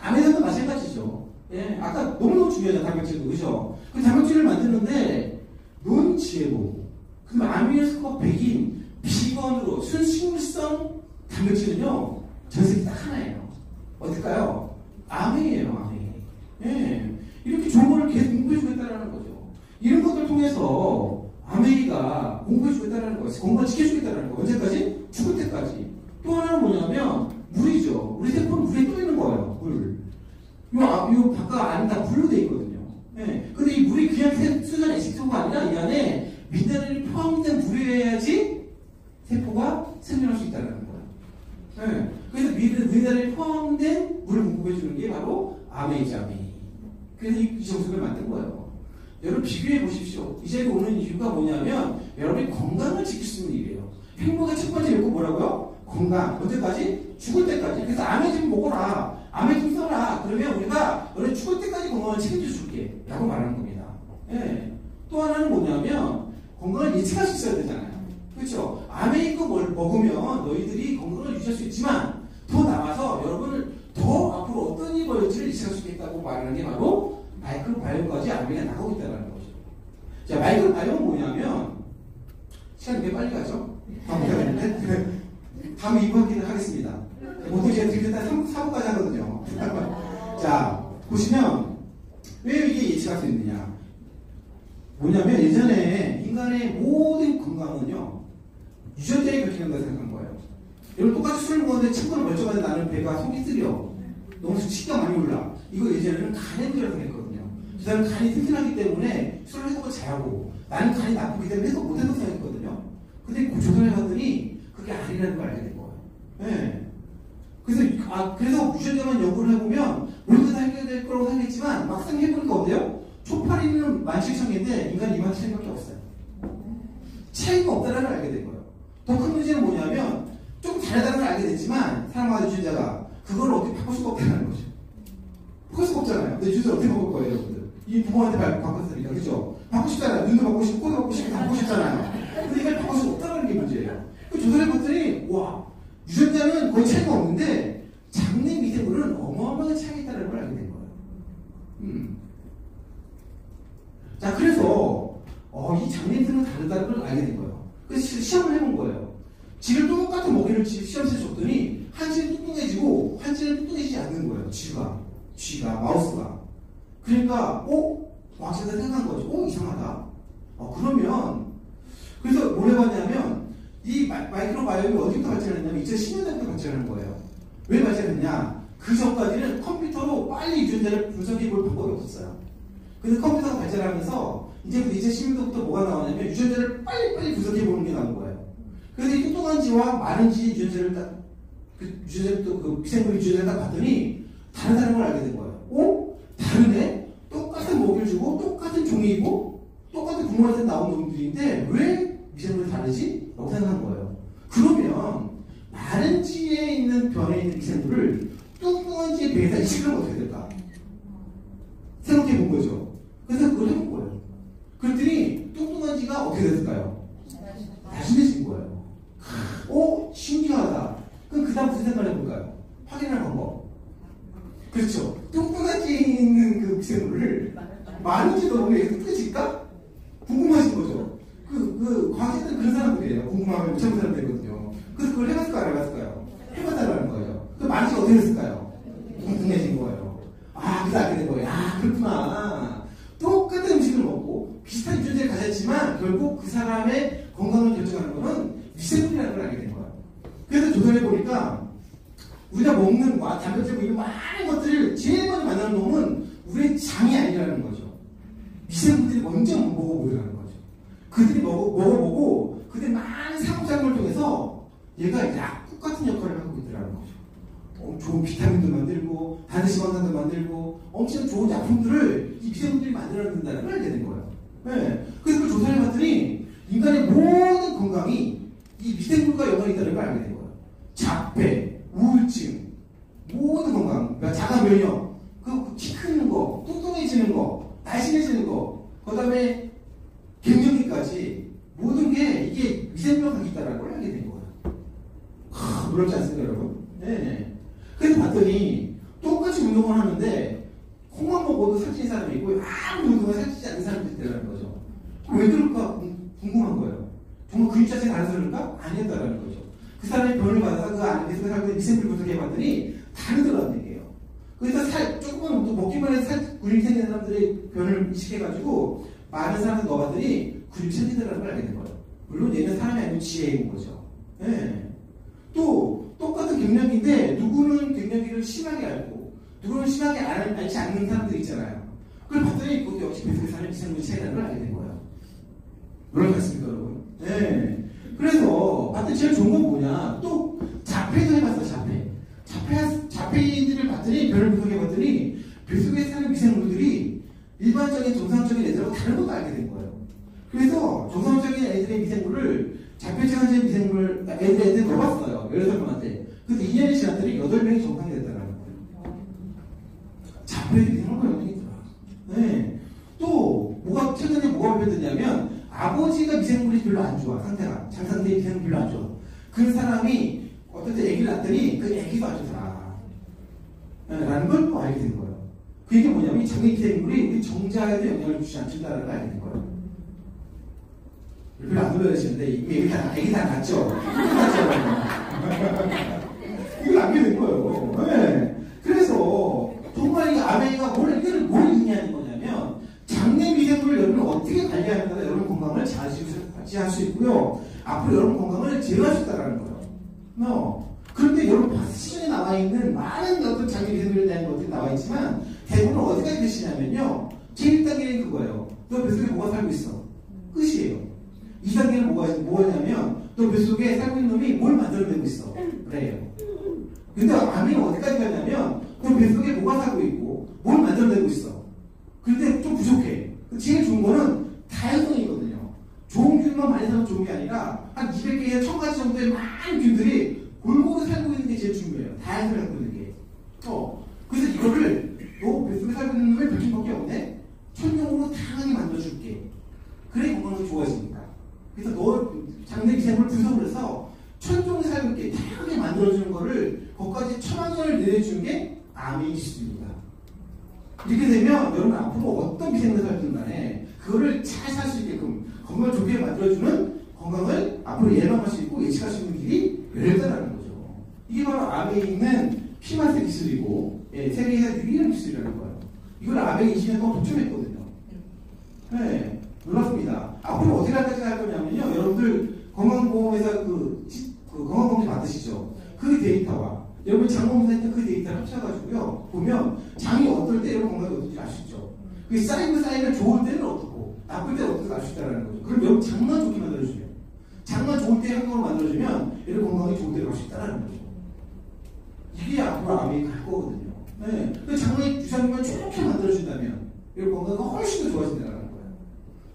아메리카도 마찬가지죠. 예. 아까 너무너무 중요하죠. 단백질도. 그죠? 그 단백질을 만드는데 논지혜고 그럼 아미노스컵 100인 비건으로 순식물성 단백질은요 전세계 딱 하나예요. 어떨까요? 아메이에요. 아메이. 예. 이렇게 좋은 걸 계속 공부해주겠다는 거죠. 이런 것들 통해서 아메이가 공부해주겠다는 거예요. 건강을 지켜주겠다는 거예요. 언제까지? 죽을 때까지. 또 하나는 뭐냐면 물이죠. 우리 세포는 물에 또 있는 거예요. 물. 요 바깥 안에 다 물로 돼 있거든요. 예. 근데 이 물이 그냥 순수한 H2O가 아니라 이 안에 미네랄이 포함된 물이어야지 세포가 생존할 수 있다는 거예요. 네. 그래서 미네랄이 포함된 물을 공급해주는 게 바로 아메이자메이. 그래서 이 정수를 만든 거예요. 여러분 비교해 보십시오. 이 자리에 오는 이유가 뭐냐면 여러분이 건강을 지킬 수 있는 일이에요. 행복의 첫 번째 욕구 뭐라고요? 건강. 언제까지? 죽을 때까지. 그래서 아메 좀 먹어라. 아메 좀 써라. 그러면 우리가 너네 죽을 때까지 건강을 책임져 줄게. 라고 말하는 겁니다. 네. 또 하나는 뭐냐면 건강을 예측할 수 있어야 되잖아요. 그렇죠? 아메 이거 먹으면 너희들이 건강을 유지할 수 있지만 더 나아서 여러분을 더 앞으로 어떤 일이 벌어질지를 예측할 수 있겠다고 말하는 게 바로 마이크로바이옴까지 아메가 나오고 있다는 거죠. 자, 마이크로바이옴은 뭐냐면 시간이 꽤 빨리 가죠? 다음 2부 하겠습니다. 보통 제가 드릴 때 4부까지 하거든요. 자, 보시면 왜 이게 예측할 수 있느냐? 뭐냐면 예전에 인간의 모든 건강은요 유전자에 결정된다고 생각한 거예요. 여러분 똑같이 술을 먹었는데 친구를 멀쩡한데 나는 배가 속이 쓰려. 너무 치가 많이 올라. 이거 예전에는 간의 문제라고 생각했거든요. 그 사람은 간이 튼튼하기 때문에 술을 해먹고 잘하고 나는 간이 나쁘기 때문에 해석 못한다고 생각했거든요. 근데 조사해봤더니 그게 아니라는 걸 알게 된 거예요. 네. 그래서 유전자만 연구를 해보면 모든 다 해결될 거라고 생각했지만 막상 해보니까 어때요? 초파리는 17,000개인데 인간은 27,000개밖에 없어요. 차이가 없다는 걸 알게 된 거예요. 더 큰 문제는 뭐냐면 조금 다르다는 걸 알게 됐지만 사람마다 유전자가 그걸 어떻게 바꿀 수가 없다는 거죠. 바꿀 수가 없잖아요. 근데 유전자 어떻게 바꿀 거예요, 여러분들? 이 부모한테 바꿨으니까, 그죠? 받고 싶잖아요. 눈도 받고 싶고, 코도 받고 싶고, 다 받고 싶잖아요. 근데 이걸 바꿀 수 없다는 게 문제예요. 그 조사해봤더니, 와, 유전자는 거의 차이가 없는데, 장내 미생물은 어마어마하게 차이가 있다는 걸 알게 된 거예요. 자, 그래서, 이 장내 미생물은 다르다는 걸 알게 된 거예요. 그래서 시험을 해본 거예요. 지를 똑같은 먹이를 시험실에 줬더니, 한치는 뚱뚱해지고, 한치는 뚱뚱해지지 않는 거예요. 쥐가, 마우스가. 그러니까, 과학자가 생각한 거죠. 이상하다. 그러면, 그래서 뭘 해봤냐면, 이 마이크로바이옴이 어디부터 발전했냐면, 2010년대부터 발전한 거예요. 왜 발전했냐? 그 전까지는 컴퓨터로 빨리 유전자를 분석해 볼 방법이 없었어요. 그래서 컴퓨터가 발전하면서, 이제부터 2010년대부터 뭐가 나오냐면, 유전자를 빨리 분석해 보는 게 나온 거예요. 그래서 이 뚱뚱한 쥐와 마른 쥐 유전자를 딱, 미생물 유전자를 딱 봤더니, 다르다는 걸 알게 된 거예요. 다르네? 똑같은 먹이를 주고, 똑같은 종이고, 똑같은 구멍에서 나온 놈들인데, 왜 미생물이 다르지? 라고 생각한 거예요. 그러면, 마른 쥐에 있는 변에 있는 미생물을 뚱뚱한 쥐에 비해서 이식하면 어떻게 될까? 생각해 본 거죠. 그래서 그걸 해본 거예요. 그랬더니, 뚱뚱한 쥐가 어떻게 됐을까요? 날씬해진 거예요. 신기하다. 그럼 그 다음 무슨 생각을 해볼까요? 확인할 방법. 그렇죠. 뚱뚱한 쥐에 있는 그 미생물을 마른 쥐도 보면 뚱뚱해질까? 궁금하신 거죠. 과학자들은 그런 사람들이에요. 궁금하면 못 참는 사람들이거든요. 그래서 그걸 해봤을까요? 안 해봤을까요? 해봤다라는 거예요. 그 마른 쥐가 어떻게 됐을까요? 뚱뚱해진 거예요. 그래서 알게 된 거예요. 그렇구나. 똑같은 음식을 먹고 비슷한 유전자를 가졌지만 결국 그 사람의 건강을 결정하는 것은 미생물이라는 걸 알게 된 거예요. 그래서 조사해 보니까 우리가 먹는 단백질 이런 많은 것들을 제일 먼저 만나는 놈은 우리의 장이 아니라는 거죠. 미생물들이 먼저 먹어보려는 거죠. 그들이 먹어보고 그들이 많은 상호작용을 통해서 얘가 약국 같은 역할을 하고 있더라는 거죠. 좋은 비타민도 만들고 단백질도 만들고 엄청 좋은 약품들을 이 미생물들이 만들어낸다는 걸 알게 된 거예요. 네. 그래서 그걸 조사해 봤더니 인간의 모든 건강이 이 미생물과 연관이 있다는 걸 알게 된 거예요. 자폐, 우울증, 모든 건강, 그러니까 자가 면역, 키 크는 거, 뚱뚱해지는 거, 날씬해지는 거, 그 다음에 갱년기까지 모든 게 이게 미생물과 관계 있다는 걸 알게 된 거예요. 놀랍지 않습니까, 여러분? 네. 그래서 봤더니 똑같이 운동을 하는데 콩만 먹어도 살찐 사람이 있고 아무리 운동을 살찌지 않는 사람들이 있다는 거죠. 왜 그럴까 궁금한 거예요. 정말 그 자체가 다른 사람일까? 아니었다라는 거죠. 그 사람이 변을 받아서 그 안에서 살고 있는 미생물 분석해봤더니 다르더라는 얘기예요. 그래서 조금만 먹기만 해서 근육이 생기는 사람들의 변을 이식해가지고 많은 사람들 넣어봤더니 근육이 생기더라는 걸 알게 된 거예요. 물론 얘는 사람이 아니고 지혜인 거죠. 네. 또 똑같은 갱년기인데 누구는 갱년기를 심하게 앓고 누구는 심하게 앓지 않는 사람들이 있잖아요. 그걸 봤더니 그것도 역시 배속의 사람의 미생물이 차이라는 걸 알게 된 거예요. 그런 거 같습니까, 여러분? 네. 그래서 봤더니 제일 좋은 건 뭐냐? 또 자폐도 해봤어, 자폐인들을 봤더니 별을 분석해봤더니 뱃속에 사는 미생물들이 일반적인 정상적인 애들하고 다른 것도 알게 된 거예요. 그래서 정상적인 애들의 미생물을 자폐증환자의 미생물 애들 넣어봤어요. 16명한테. 근데 2년이 지났더니 8명이 정상이 됐다는 거예요. 자폐들이 미생물과 연관이 있더라. 네. 또 최근에 뭐가 발표됐냐면 아버지가 미생물이 별로 안 좋아. 상태가. 장상태의 미생물이 별로 안 좋아. 그 사람이 어떤 때 아기를 낳았더니 그 아기도 안 좋더라. 라는 걸 또 알게 된 거예요. 그게 뭐냐면 이 장내 미생물이 우리 정자에도 영향을 주지 않는다는 걸 알게 된 거예요. 별로 안 놀라시는데 이미 아기 다 낳았죠? 이걸 알게 된 거예요. 네. 그래서 정말 이 아메이가 뭘 의미하는 거냐면 장내 미생물을 여러분 어떻게 관리하느냐가 여러분 건강을 잘 수 있고요. 앞으로 여러분 건강을 제어할 수 있다는 거예요. 그런데 여러분 시중에 나와 있는 많은 어떤 장내 미생물에 대한 것들이 나와 있지만 대부분 어디까지 되시냐면요. 제일 1단계는 그거예요. 너 뱃속에 뭐가 살고 있어? 끝이에요. 2단계는 뭐냐면 너 뱃속에 살고 있는 놈이 뭘 만들어내고 있어? 그래요. 근데 아미는 어디까지 가냐면 너 뱃속에 뭐가 살고 있고 뭘 만들어내고 있어. 근데 좀 부족해. 제일 좋은 거는 다양성이거든요. 좋은 균만 많이 사면 좋은 게 아니라 한 200개에서 1000가지 정도의 많은 균들이 골고루 살고 있는 게 제일 중요해요. 다양성을 갖고 있는 게. 그래서 이거를 너 뱃속에 살고 있는 놈이 100개밖에 없네? 1000 해서 천종의 삶을 이렇게 다양하게 만들어주는 거를 거기까지 천왕전을 내려주는 게 아메이 기술입니다. 이렇게 되면 여러분 앞으로 어떤 기생을 살든 간에 그거를 잘 살 수 있게끔 건강을 좋게 만들어주는 건강을 앞으로 예방할 수 있고 예측할 수 있는 길이 열렸다는 거죠. 이게 바로 암에 있는 피마세 기술이고 세계에서 유일한 기술이라는 거예요. 이걸 암에 20년 동안 독점했거든요. 네, 놀랍습니다. 앞으로 어떻게 할 거냐면요. 여러분들 건강보험회사 그 건강검진 받으시죠? 그 데이터와 여러분 장검사한테 그 데이터를 합쳐가지고요. 보면 장이 어떨 때 여러분 건강이 어떨지 알 수 있죠. 그 사이가 좋을 때는 어떻고 나쁠 때는 어떻게 알 수 있다는 거죠. 그럼 여러분 장만 좋게 만들어주세요. 장만 좋을 때 행동을 만들어주면 여러분 건강이 좋을 때로 갈 수 있다는 거죠. 이게 앞으로 암이 갈 거거든요. 네. 그 장의 유산균만 좋게 만들어준다면 여러분 건강이 훨씬 더 좋아진다는 거예요.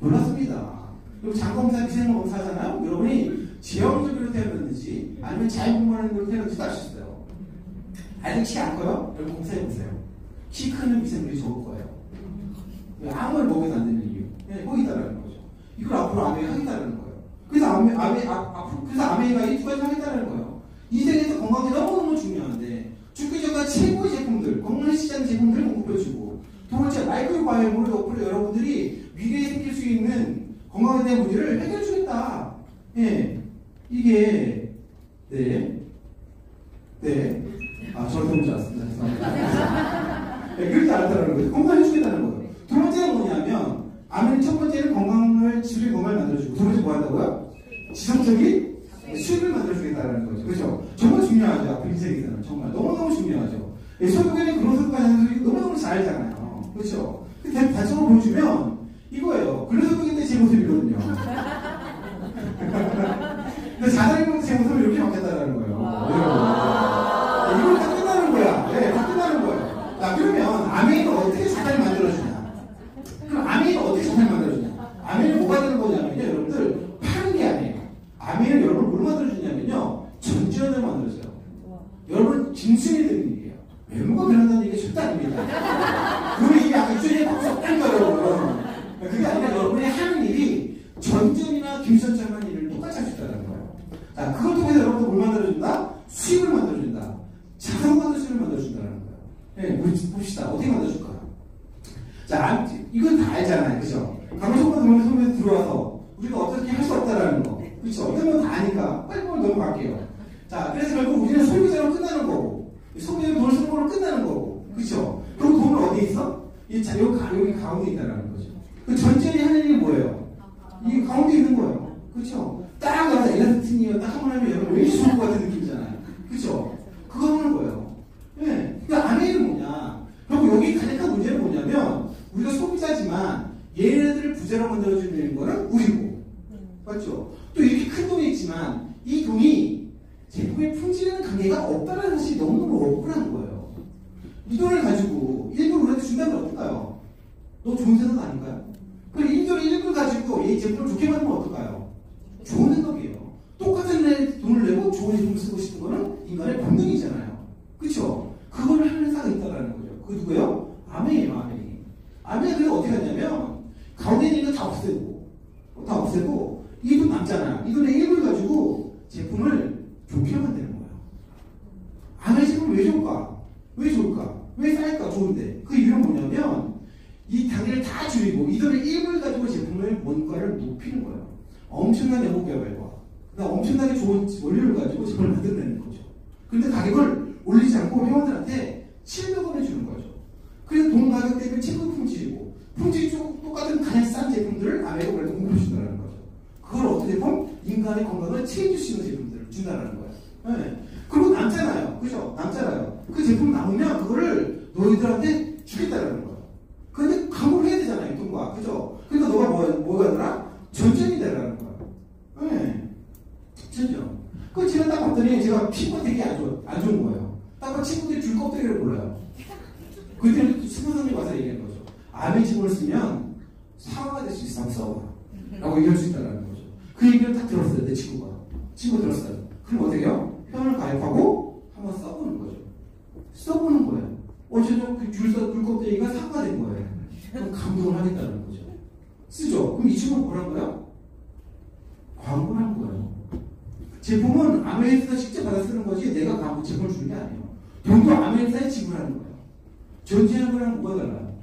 놀랐습니다. 여러분 장검사 기생을 검사하잖아요. 여러분이 지형적으로 태어났는지 아니면 자연분만으로 태어났는지도 알 수 있어요. 아직 키 안 커요? 여러분 검사해보세요. 키 크는 미생물이 좋을 거예요. 암을 먹여도 안 되는 이유. 네, 거기 있다는 거죠. 이걸 앞으로 암에 하겠다는 거예요. 그래서 암에가 이 두 가지 하겠다는 거예요. 인생에서 건강이 너무너무 중요한데 죽기 전까지 최고의 제품들, 건강해지지 제품들을 공급해주고 두 번째 마이크로바이옴으로 옆으로 여러분들이 미래에 생길 수 있는 건강에 대한 문제를 해결해주겠다. 예, 이게 저한테 오지 않습니다. 죄송합니다. 네, 그렇게 알았다는 거예요. 건강해주겠다는 거예요. 두 번째는 뭐냐면 암은 첫 번째는 건강을 지속적인 건강을 만들어주고 두 번째 뭐 한다고요? 지속적인 수입을 만들어주겠다는 거죠. 그렇죠? 정말 중요하죠. 앞으로 인생에서는 정말 너무너무 중요하죠. 소득에는 그런 소득까지 하는 소리 너무너무 잘 알잖아요. 그렇죠? 근데 단적으로 보여주면 이거예요. 근로소득인데 제 모습이거든요. 근데 자살인데 제 모습을 이렇게 바뀌었다는 거예요. 이걸 다 끝나는 거야. 네, 다 끝나는 거예요. 자, 그러면 아메이는 어떻게 자살을 만들어주냐? 그럼 아메이는 어떻게 자살을 만들어주냐? 아메이는 뭐가 되는 거냐면요. 여러분들, 파는 게 아니에요. 아메이는 여러분 뭘 만들어주냐면요. 전지현을 만들어줘요. 여러분, 진순이 되는 일이에요. 외모가 변한다는 얘기 절대 아닙니다. 그리고 이게 아까 이쪽에 박수 없다는 거예요, 여러분. 그게 아니라 여러분이 하는 일이 전전이나 김선장한 일을 똑같이 할 수 있다는 거예요. 자, 그걸 통해서 여러분들 뭘 만들어준다? 수입을 만들어준다. 자산관의 수입을 만들어준다는 거예요. 네, 봅시다. 어떻게 만들어줄까? 자, 이건 다 알잖아요. 그죠? 강성관 소문에 들어와서 우리가 어떻게 할 수 없다라는 거. 그렇죠? 이건 다 아니까 빨리 넘어갈게요. 자, 그래서 결국 우리는 소비자로 끝나는 거고, 소비자로 돈을 쓰는 걸로 끝나는 거고, 그렇죠? 그럼 돈은 어디 있어? 여기 가운데 있다는 거죠. 그 전전이 하는 일이 뭐예요? 이게 가운데 있는 거예요. 그렇죠? 딱 가서 엘라스틴이요. 딱 한번 하면 여러분 왠지 좋을 것 같은 느낌이잖아요. 그렇죠? 그거 하는 거예요. 예. 네. 그러니까 아메이는 뭐냐? 그리고 여기 가장 큰 문제는 뭐냐면 우리가 소비자지만 얘네들을 부자로 만들어주는 거는 우리고. 맞죠? 또 이렇게 큰 돈이 있지만 이 돈이 제품의 품질에는 관계가 없다는 사실이 너무너무 억울한 거예요. 이 돈을 가지고 일부러 우리한테 준다면 어떨까요? 너 좋은 생각 아닌가요? 그럼 이 돈을 일부러 가지고 이 제품을 좋게 만들면 어떨까요? 좋은 생각이에요. 똑같은 돈을 내고 좋은 제품을 쓰고 싶은 거는 인간의 본능이잖아요. 그쵸? 그거를 하는 회사가 있다는 거죠. 그게 누구예요? 아메이에요, 아메이. 아메이가 그래서 어떻게 하냐면 가운데 있는 거 다 없애고 이 돈 남잖아요. 이 돈의 일부를 가지고 제품을 좋게 만드는 거예요. 아메이 제품은 왜 좋을까? 왜 좋을까? 왜 쌀까? 좋은데. 그 이유는 뭐냐면 이 단계를 다 줄이고 이 돈의 일부를 가지고 제품의 원가를 높이는 거예요. 엄청난 연구 개발과 엄청나게 좋은 원료를 가지고 제품을 만들어내는 거죠. 그런데 가격을 올리지 않고 회원들한테 700원을 주는 거죠. 그래서 돈 가격 대비 최고 품질이고 품질이 똑같은 가장 싼 제품들을 아메이가 그래도 공급해준다는 거죠. 그걸 어떻게 보면 인간의 건강을 책임질 수 있는 제품들을 준다는 거예요. 네. 그리고 남잖아요. 그죠? 남잖아요. 그 제품 남으면 그거를 너희들한테 주겠다는 거예요. 그런데 광고를 해야 되잖아요. 이 돈과. 그죠? 그러니까 너가 뭐가 되나? 전전이 되라는 거예요. 네. 전전. 그 제가 딱 봤더니 제가 피부가 되게 안 좋은 거예요. 딱 친구들이 줄 껍데기를 몰라요. 그때 수고선생님이 와서 얘기한 거죠. 암의 친구를 쓰면 사과가 될 수 있어. 싸워라. 라고 얘기할 수 있다는 거죠. 그 얘기를 딱 들었어요. 내 친구가. 친구가 들었어요. 그럼 어떻게 해요? 회원을 가입하고 한번 써보는 거죠. 써보는 거예요. 어쩌면 그 줄 껍데기가 사과가 된 거예요. 그럼 감동을 하겠다는 거죠. 쓰죠. 그럼 이 친구는 뭐란 거예요? 광고를 한 거예요. 제품은 아메리카에서 직접 받아 쓰는 거지 내가 제품을 주는 게 아니에요. 돈도 아메리카에 지불하는 거예요. 전지하는 거랑 뭐가 달라요?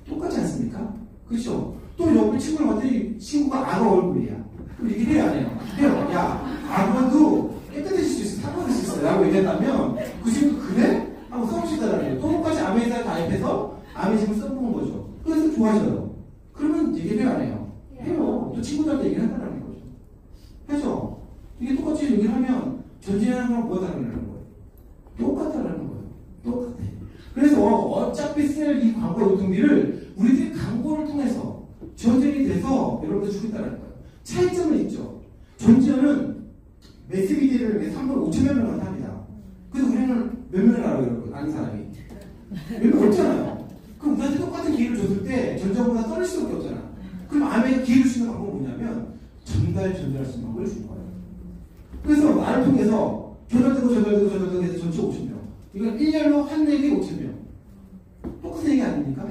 똑같지 않습니까? 그렇죠? 또 옆에 친구를 봤더니 친구가 악어 얼굴이야. 그럼 얘기를 해야 해요. 해요. 야, 악어도 깨끗해질 수 있어. 사과될 수 있어. 라고 얘기했다면 그 친구 그래? 하고 써보시더라고요. 또 똑같이 아메리카에 가입해서 아메리카를 써보는 거죠. 그래서 좋아져요. 그러면 얘기를 안 해요. 해요. 또 친구들한테 얘기를 한다는 거죠. 해죠? 이게 똑같이 얘기를 하면 전지하는 거랑 뭐가 다르냐는 거예요. 똑같다라는 거예요. 똑같아. 그래서 어차피 쓸 이 광고 유통비를 우리들이 광고를 통해서 전쟁이 돼서 여러분들 주겠다는 거예요. 차이점은 있죠. 전지현은 매스미디어를 3만 5천여 명을 합니다. 근데 우리는 몇 명을 알아요, 여러분? 아는 사람이. 몇 명 없잖아요. 그럼 우리한테 똑같은 기회를 줬을 때 전쟁보다 떨릴 수밖에 없잖아. 그럼 아메리카 기회를 주는 방법은 뭐냐면 전달할 수 있는 방법을 주는 거예요. 그래서 나를 통해서 전달되고 해서 전체 5,000명. 이건 1년로 한 얘기 5,000명. 똑같은 얘기 아닙니까?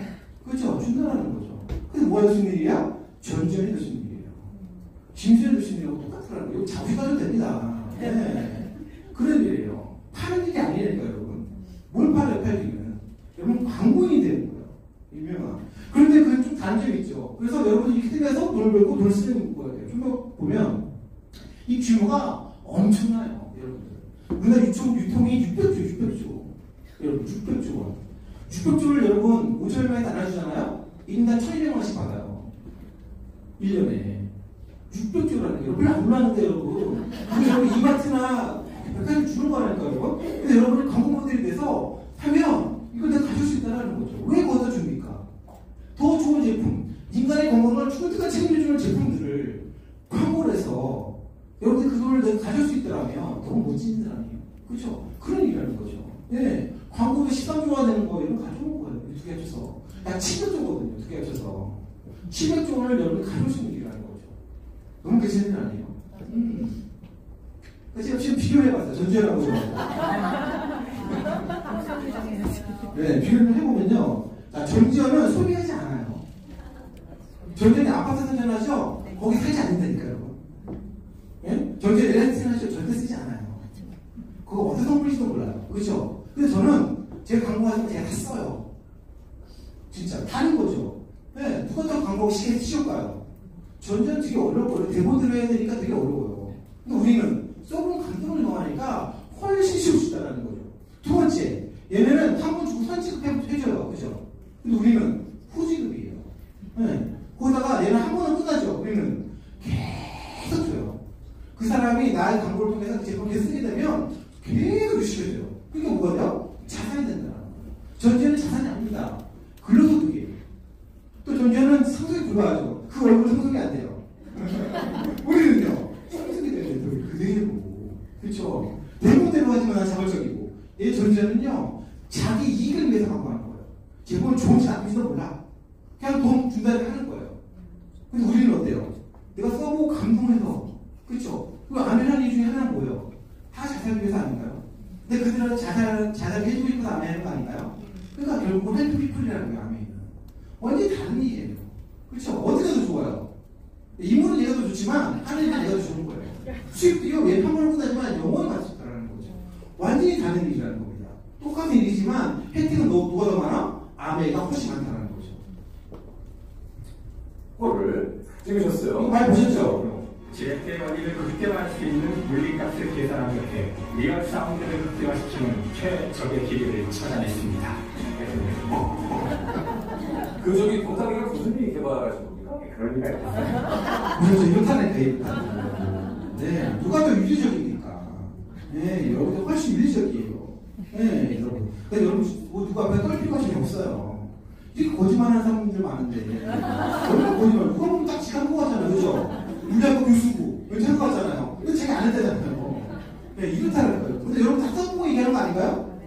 그렇죠? 준다라는 거죠. 근데 뭐가 무슨 일이야? 전전이 무슨 일이에요? 김수현이 무슨 일이라고 똑같더라는 거예요. 자주 가도 됩니다. 네. 그런 일이에요. 파는 일이 아니니까 여러분. 뭘 팔아요, 팔기는? 여러분 광고인이 되는 거예요. 유명한. 그런데 그 좀 단점이 있죠. 그래서 여러분이 이렇게 되면서 돈을 벌고 돈을 쓰는 거예요. 좀 보면 이 규모가 엄청나요, 여러분들. 우리나라 유통이 600조. 여러분, 600조 원. 600조를 여러분 5천명에 나눠주잖아요? 1인당 1,200원씩 받아요. 1년에. 600조라는 게 여러분 안 몰랐는데 여러분. 여러분 이마트나 백화점 주는 거라니까 여러분. 근데 여러분이 광고 모델이 돼서 하면 이걸 내가 가질 수 있다는 거죠. 왜 거기다 줍니까? 더 좋은 제품, 인간의 건강을 충분히 책임져주는 제품들을 광고를 해서 여러분들 그 돈을 내가 가질 수 있다면 너무 멋진 일 아니에요. 그렇죠? 그런 일이라는 거죠. 네. 광고도 13조가 되는 거 이런 거 가져온 거예요. 두 개 합쳐서. 약 700조거든요. 두 개 합쳐서. 700조를 여러분이 가져올 수 있는 일이라는 거죠. 너무 괜찮은 일 아니에요? 제가 지금 비교해봤어요. 전지현하고 네, 비교를 해보면요. 자, 전지현은 소비하지 않아요. 전지현이 아파트 선전하죠? 거기 살지 않는다니까요, 여러분. 예? 전지현 엘리트 하죠? 절대 쓰지 않아요. 그거 어디서 선물인지도 몰라요. 그렇죠? 근데 저는 제가 광고하는 거 제가 다 써요. 진짜. 다른 거죠. 네, 누가 더 광고 쉬울까요? 전지현 되게 어려워요. 대본대로 해야 되니까 되게 어려워요. 근데 우리는 써보면 감동을 경하니까 훨씬 쉬우시다라는 거죠. 두 번째, 얘네는 한 번 주고 선지급해줘요. 그죠? 근데 우리는 후지급이에요. 네. 거기다가 얘는 한 번은 끝나죠. 우리는 계속 줘요. 그 사람이 나의 광고를 통해서 그 제품을 계속 쓰게 되면 계속 유식해져요. 그러니까 뭐가 돼요? 자산이 된다는 거예요. 전지현은 자산이 아닙니다. 근로소득이에요. 또 전지현은 상속이 불가하죠. 그 얼굴 상속이 안 돼요. 우리는요, 상속이 되는데 그대로. 그렇죠? 대본대로 하지만 자발적이고. 얘 전지현은요, 자기 이익을 위해서 광고하는 거예요. 제품은 좋은지 나쁜지도 몰라. 그냥 돈 준다고 하는 거예요. 근데 우리는 어때요? 내가 써보고 감동해서. 그렇죠? 그 아멘하는 이유 중에 하나는 뭐예요? 다 자살을 위해서 아닌가요? 근데 그들은 자살을 해주고 싶어서 아멘하는 거 아닌가요? 그러니까 결국은 헬프피플이라는 거예요, 아멘은. 완전히 다른 일이에요. 그렇죠? 어디가 더 좋아요? 인물은 얘가 더 좋지만 하늘은 얘가 더 좋은 거예요. 수입도 이거 왜 판매를 끝나지만 영원히 받을 수 있다는 거죠. 완전히 다른 일이라는 겁니다. 똑같은 일이지만 혜택은 누가 더 많아? 아메가 훨씬 많다는 거죠. 를 찍으셨어요. 많이 보셨죠? 지렛대 원리를 극대화할 수 있는 물리값을 계산한 끝에 리얼 사운드를 극대화시키는 최적의 기계를 찾아냈습니다. 그 저기 동탁이가 무슨 일이 개발하신 겁니까? 그럴 리가 있어요. 그래서 인터넷 대입다. 네, 누가 더 윤리적입니까? 네, 여러분들 훨씬 윤리적이에요. 네, 여러분. 근데 여러분, 뭐 누가 앞에 떨 필요가 전혀 없어요. 이렇게 거짓말하는 사람들 많은데. 여러분 거짓말, 누가 보면 딱 지가 한거 같잖아요. 그죠? 우리하고 교수고, 여기 한거 같잖아요. 근데 자기 안 했다잖아요. 네, 이렇다는 거예요. 근데 여러분 다 써보고 얘기하는 거 아닌가요?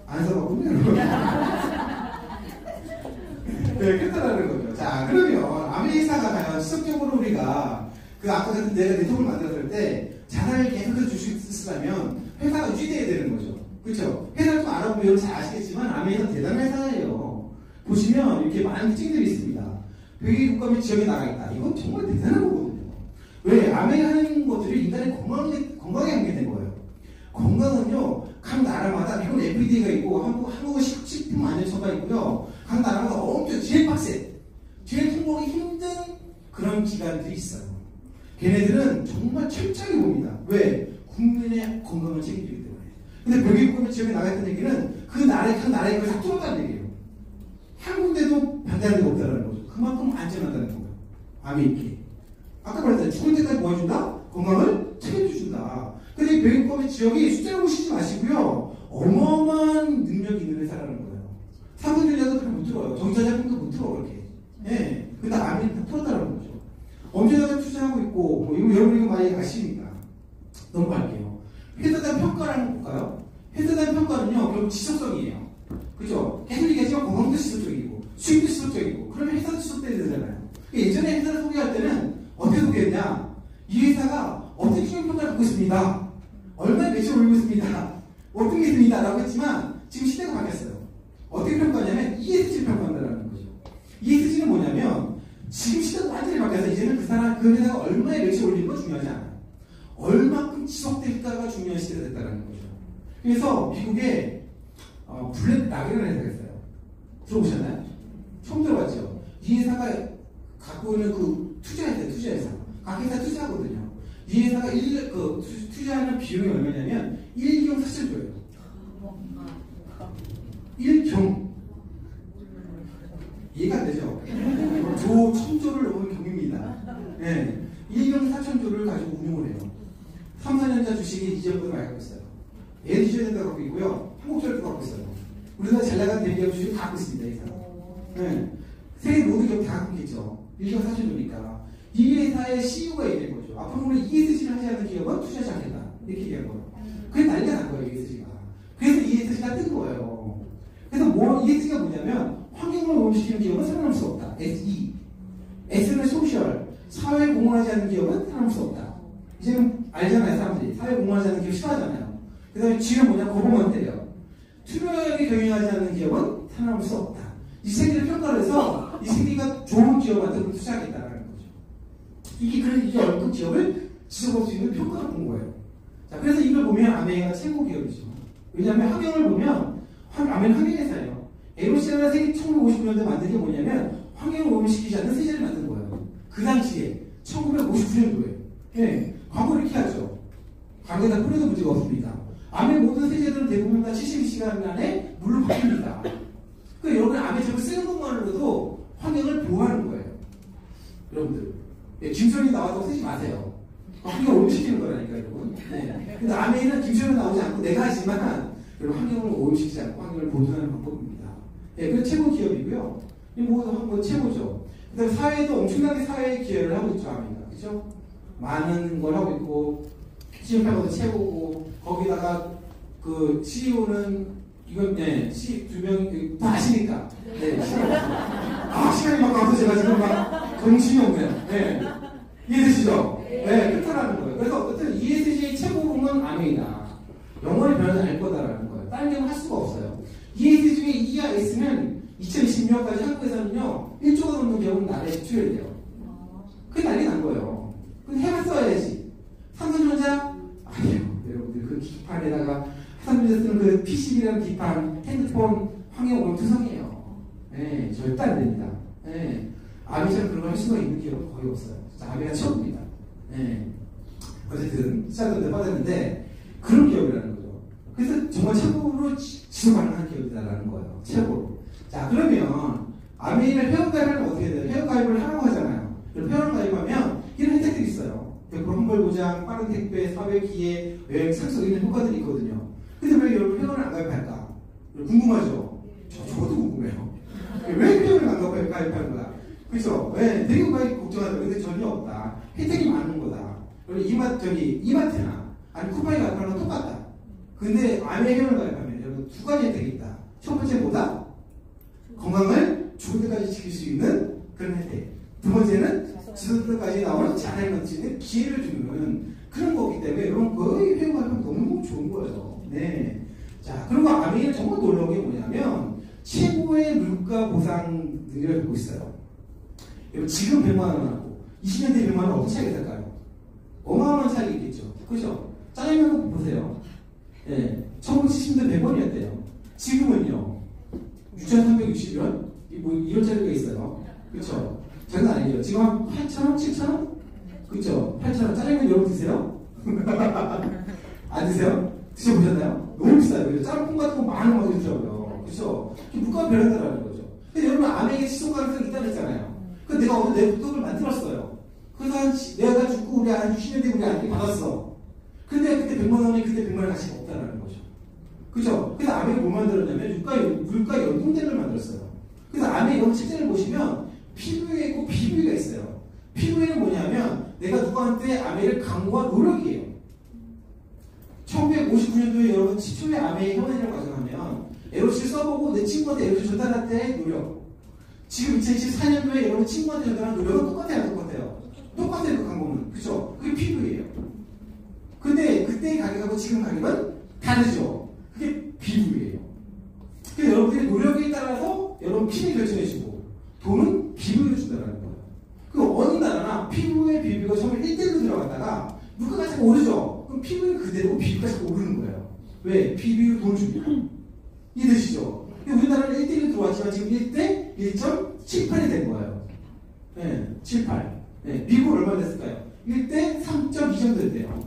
안 써봤군요, 여러분. 네, 그렇다는 거죠. 자, 그러면 아메리카가 과연 지속적으로 우리가 그 아까 같은 내가 네트워크를 만들었을 때 자산을 계속해서 줄 수 있으려면 회사가 유지돼야 되는 거죠. 그렇죠? 회사를 좀 알아보면 여러분 잘 아시겠지만 아메리카 대단한 회사예요. 보시면 이렇게 많은 특징들이 있습니다. 회계 국가 및 지역에 나가 있다. 이건 정말 대단한 거거든요. 왜? 암에 하는 것들이 인간의 건강에 한계된 거예요. 건강은요, 각 나라마다, 이건 FDA가 있고, 한국은 식품안전처가 있고요. 각 나라마다 엄청 제일 빡세. 제일 통보하기 힘든 그런 기관들이 있어요. 걔네들은 정말 철저하게 봅니다. 왜? 국민의 건강을 책임지기 때문에. 근데 병역법의 지역에 나갔던 얘기는 그 나라의 각 나라의 걸 다 뚫었다는 얘기예요. 한 군데도 반대하는 게 없다는 거죠. 그만큼 안전하다는 거예요. 암이 있게. 아까 말했잖아요. 죽을 때까지 뭐 해준다? 건강을 책임져준다. 근데 이 병역법의 지역이 숫자를 보시지 마시고요. 어마어마한 능력이 있는 회사라는 거예요. 사분율자도 그렇게 못 들어요. 정자자금도 못 들어, 그렇게. 예. 근데 암이 다 풀었다는 거죠. 엄청나게 투자하고 있고, 뭐, 이거 여러분 이거 많이 아시니까. 넘어갈게요. 회사단 평가라는 거 볼까요? 회사단 평가는요, 결국 지속성이에요. 그죠? 계속 얘기하지만 건강도 지속적이고, 수익도 지속적이고, 그러면 회사도 지속돼야 되잖아요. 예전에 회사를 소개할 때는 어떻게 소개했냐? 이 회사가 어떤 기업 평가를 받고 있습니다. 얼마나 매출 올리고 있습니다. 어떤 게 있습니다. 라고 했지만, 지금 시대가 바뀌었어요. 어떻게 평가하냐면, ESG 평가한다는 거죠. ESG는 뭐냐면, 지금 시대가 완전히 바뀌어서 이제는 그 회사가 얼마의 매출 올리는 건 중요하지 않아요. 얼마큼 지속될까가 중요한 시대가 됐다는 거죠. 그래서 미국에 블랙락이라는 회사가 있어요. 들어보셨나요? 처음 들어봤죠? 이 회사가 갖고 있는 그 투자회사. 각 회사 투자하거든요. 이 회사가 투자하는 비용이 얼마냐면 1경 4천조예요. 1경. 이해가 안 되죠? 조 1000조를 넘은 경입니다. 네. 1경 4천조를 가지고 운용을 해요. 3, 4년자 주식이 이 정도 많이 갖고 있어요. 에디션도 갖고 있고요. 한국전력도 갖고 있어요. 우리나라 잘 나가는 대기업 주식 다 갖고 있습니다. 이 회사. 네. 세계 모든 기업 다 갖고 있죠. 1경 4천조니까. 이 회사의 CEO가 얘기한 거죠. 앞으로는 ESG를 하지 않는 기업은 투자하지 않겠다. 이렇게 얘기한 거예요. 그게 난리가 난 거예요, ESG가. 그래서 ESG가 뜬 거예요. 그래서 ESG가 뭐냐면, 환경을 오염시키는 기업은 살아남을 수 없다. SE. S는 소셜. 사회에 공헌하지 않는 기업은 살아남을 수 없다. 이제는 알잖아요, 사람들이. 사회에 공헌하지 않는 기업 싫어하잖아요. 그 다음에 G는 뭐냐? 거부만 때려. 투명하게 경영하지 않는 기업은 살아남을 수 없다. 이 새끼를 평가를 해서 이 새끼가 좋은 기업한테 투자하겠다라는 거죠. 이게 어떤 기업을 지속할 수 있는 평가를 본 거예요. 자, 그래서 이걸 보면 아메리카가 최고 기업이죠. 왜냐하면 환경을 보면 아메리카 환경회사예요. 에로시아가 1959년도에 만든 게 뭐냐면 환경을 오염시키지 않는 세제를 만든 거예요. 그 당시에 1959년도에. 예, 광고 이렇게 하죠. 광고에다 뿌려도 문제가 없습니다. 암의 모든 세제들은 대부분 다 72시간 안에 물로 바뀝니다. 그러니까 여러분 암의 저걸 쓰는 것만으로도 환경을 보호하는 거예요. 여러분들. 예, 김선이 나와도 쓰지 마세요. 환경을 오염시키는 거라니까, 여러분. 네. 근데 암에는 김선이 나오지 않고 내가 하지만 여러분 환경을 오염시키지 않고 환경을 보존하는 방법입니다. 예, 그 최고 기업이고요. 뭐 최고죠. 그 다음에 사회도 엄청나게 사회에 기여를 하고 있죠, 아메리카. 그죠? 많은 걸 하고 있고, CEO도 최고고, 거기다가 그 CEO는, 이건, 네, 두 명, 다 아시니까. 네, 시간이 막 가서 제가 지금 막 정신이 없네요. 네. 이해되시죠? 네, 끝으라는 거예요. 그래서 어쨌든 ESG의 최고봉은 아메이다. 영원히 변하지 않을 거다라는 거예요. 다른 게는 할 수가 없어요. ESG 중에 E와 S는 2020년까지 한국에서는요, 1조가 넘는 기업은 나라에 투여해야 돼요. 그게 난리 난 거예요. 근데 해봤어야지. 삼성전자? 아니요. 여러분들 그 기판에다가 삼성전자 쓰는 그 PCB라는 기판, 핸드폰, 환경 오염 투성이에요. 네, 절대 안 됩니다. 네. 아미처럼 그런 걸 할 수가 있는 기업은 거의 없어요. 아미가 처음입니다. 네. 어쨌든, 시작은 빠졌는데, 그런 기업이라는 거죠. 그래서 정말 최고로 지속 가능한 기업이다라는 거예요. 최고로. 자, 그러면, 아미를 회원가입을 어떻게 돼요? 회원가입을 하라고 하잖아요. 그럼 회원가입하면, 이런 혜택들이 있어요. 100% 환불 보장, 빠른 택배, 사회 기회, 여행 상속 이런 효과들이 있거든요. 근데 왜 여러분 회원을 안 가입할까? 궁금하죠? 저도 궁금해요. 왜 회원을 안 가입하는 거야? 그죠? 왜? 되게 많이 걱정하죠. 근데 전혀 없다. 혜택이 많은 거다. 이마트나, 아니 쿠팡에 가입하는 건 똑같다. 근데 암에 회원을 가입하면 여러분 두 가지 혜택이 있다. 첫 번째 뭐다? 건강을 죽을 때까지 지킬 수 있는 그런 혜택. 두 번째는 지속 때까지 나오는 자랑을 넘치는 기회를 주는 그런 거기 때문에 여러분 거의 회원 가입하면 너무 좋은 거예요. 네. 자, 그리고 아메이는 정말 놀라운 게 뭐냐면 최고의 물가 보상 능력을 갖고 있어요. 여러분 지금 100만 원 하고 20년 뒤에 100만 원 어떤 차이가 될까요? 어마어마한 차이가 있겠죠. 그죠? 짜장면 보세요. 예, 1970년대 100원이었대요. 지금은요, 6,360원? 뭐 이런 자리가 있어요. 그쵸? 장난 아니죠. 지금 한 8,000원? 7,000원? 그쵸? 8,000원. 짜장면 여러분 드세요? 안 드세요? 드셔보셨나요? 너무 비싸요. 그죠? 짬뽕 같은 거 많은 거 드시더라고요. 그쵸? 물가가 변한다라는 거죠. 근데 여러분, 암에게 지속 가능성이 있다고 했잖아요. 그래서 내가 오늘 내 부탁을 만들었어요. 그래서 내가 죽고 우리 한 60년 뒤에 우리 아들이 받았어. 근데 그때 100만 원이 그때 100만 원 가치가 없다라는 거죠. 그죠? 그래서 아메이 뭐 만들었냐면 물가 연동제를 만들었어요. 그래서 아메이 여기 책자를 보시면 피부에 있고 비부위가 있어요. 피부에는 뭐냐면 내가 누구한테 아메이를 강구한 노력이에요. 1959년도에 여러분 최초의 아메이 현안이라고 가정하면 에로실 써보고 내 친구한테 에로실 전달할 때의 노력. 지금 2024년도에 여러분 친구한테 전달하는 노력은 똑같아요. 똑같아요. 그 광고는. 그죠? 그게 피부예요. 근데 그때의 가격하고 지금 가격은 다르죠. 그게 비부예요. 그래서 여러분들이 노력에 따라서 여러분 피부 결정해주고 돈은 비부를 준다는 거예요. 그 어느 나라나 피부의 비부가 처음에 1대1로 들어갔다가 물가가 자꾸 오르죠. 그럼 피부는 그대로 비부가 자꾸 오르는 거예요. 왜? 비부 돈 줍니다. 이해되시죠? 우리나라는 1대1로 들어왔지만 지금 1대 1.78이 된 거예요. 네, 78. 네, 미국은 얼마 됐을까요? 1대 3.2 정도 됐대요.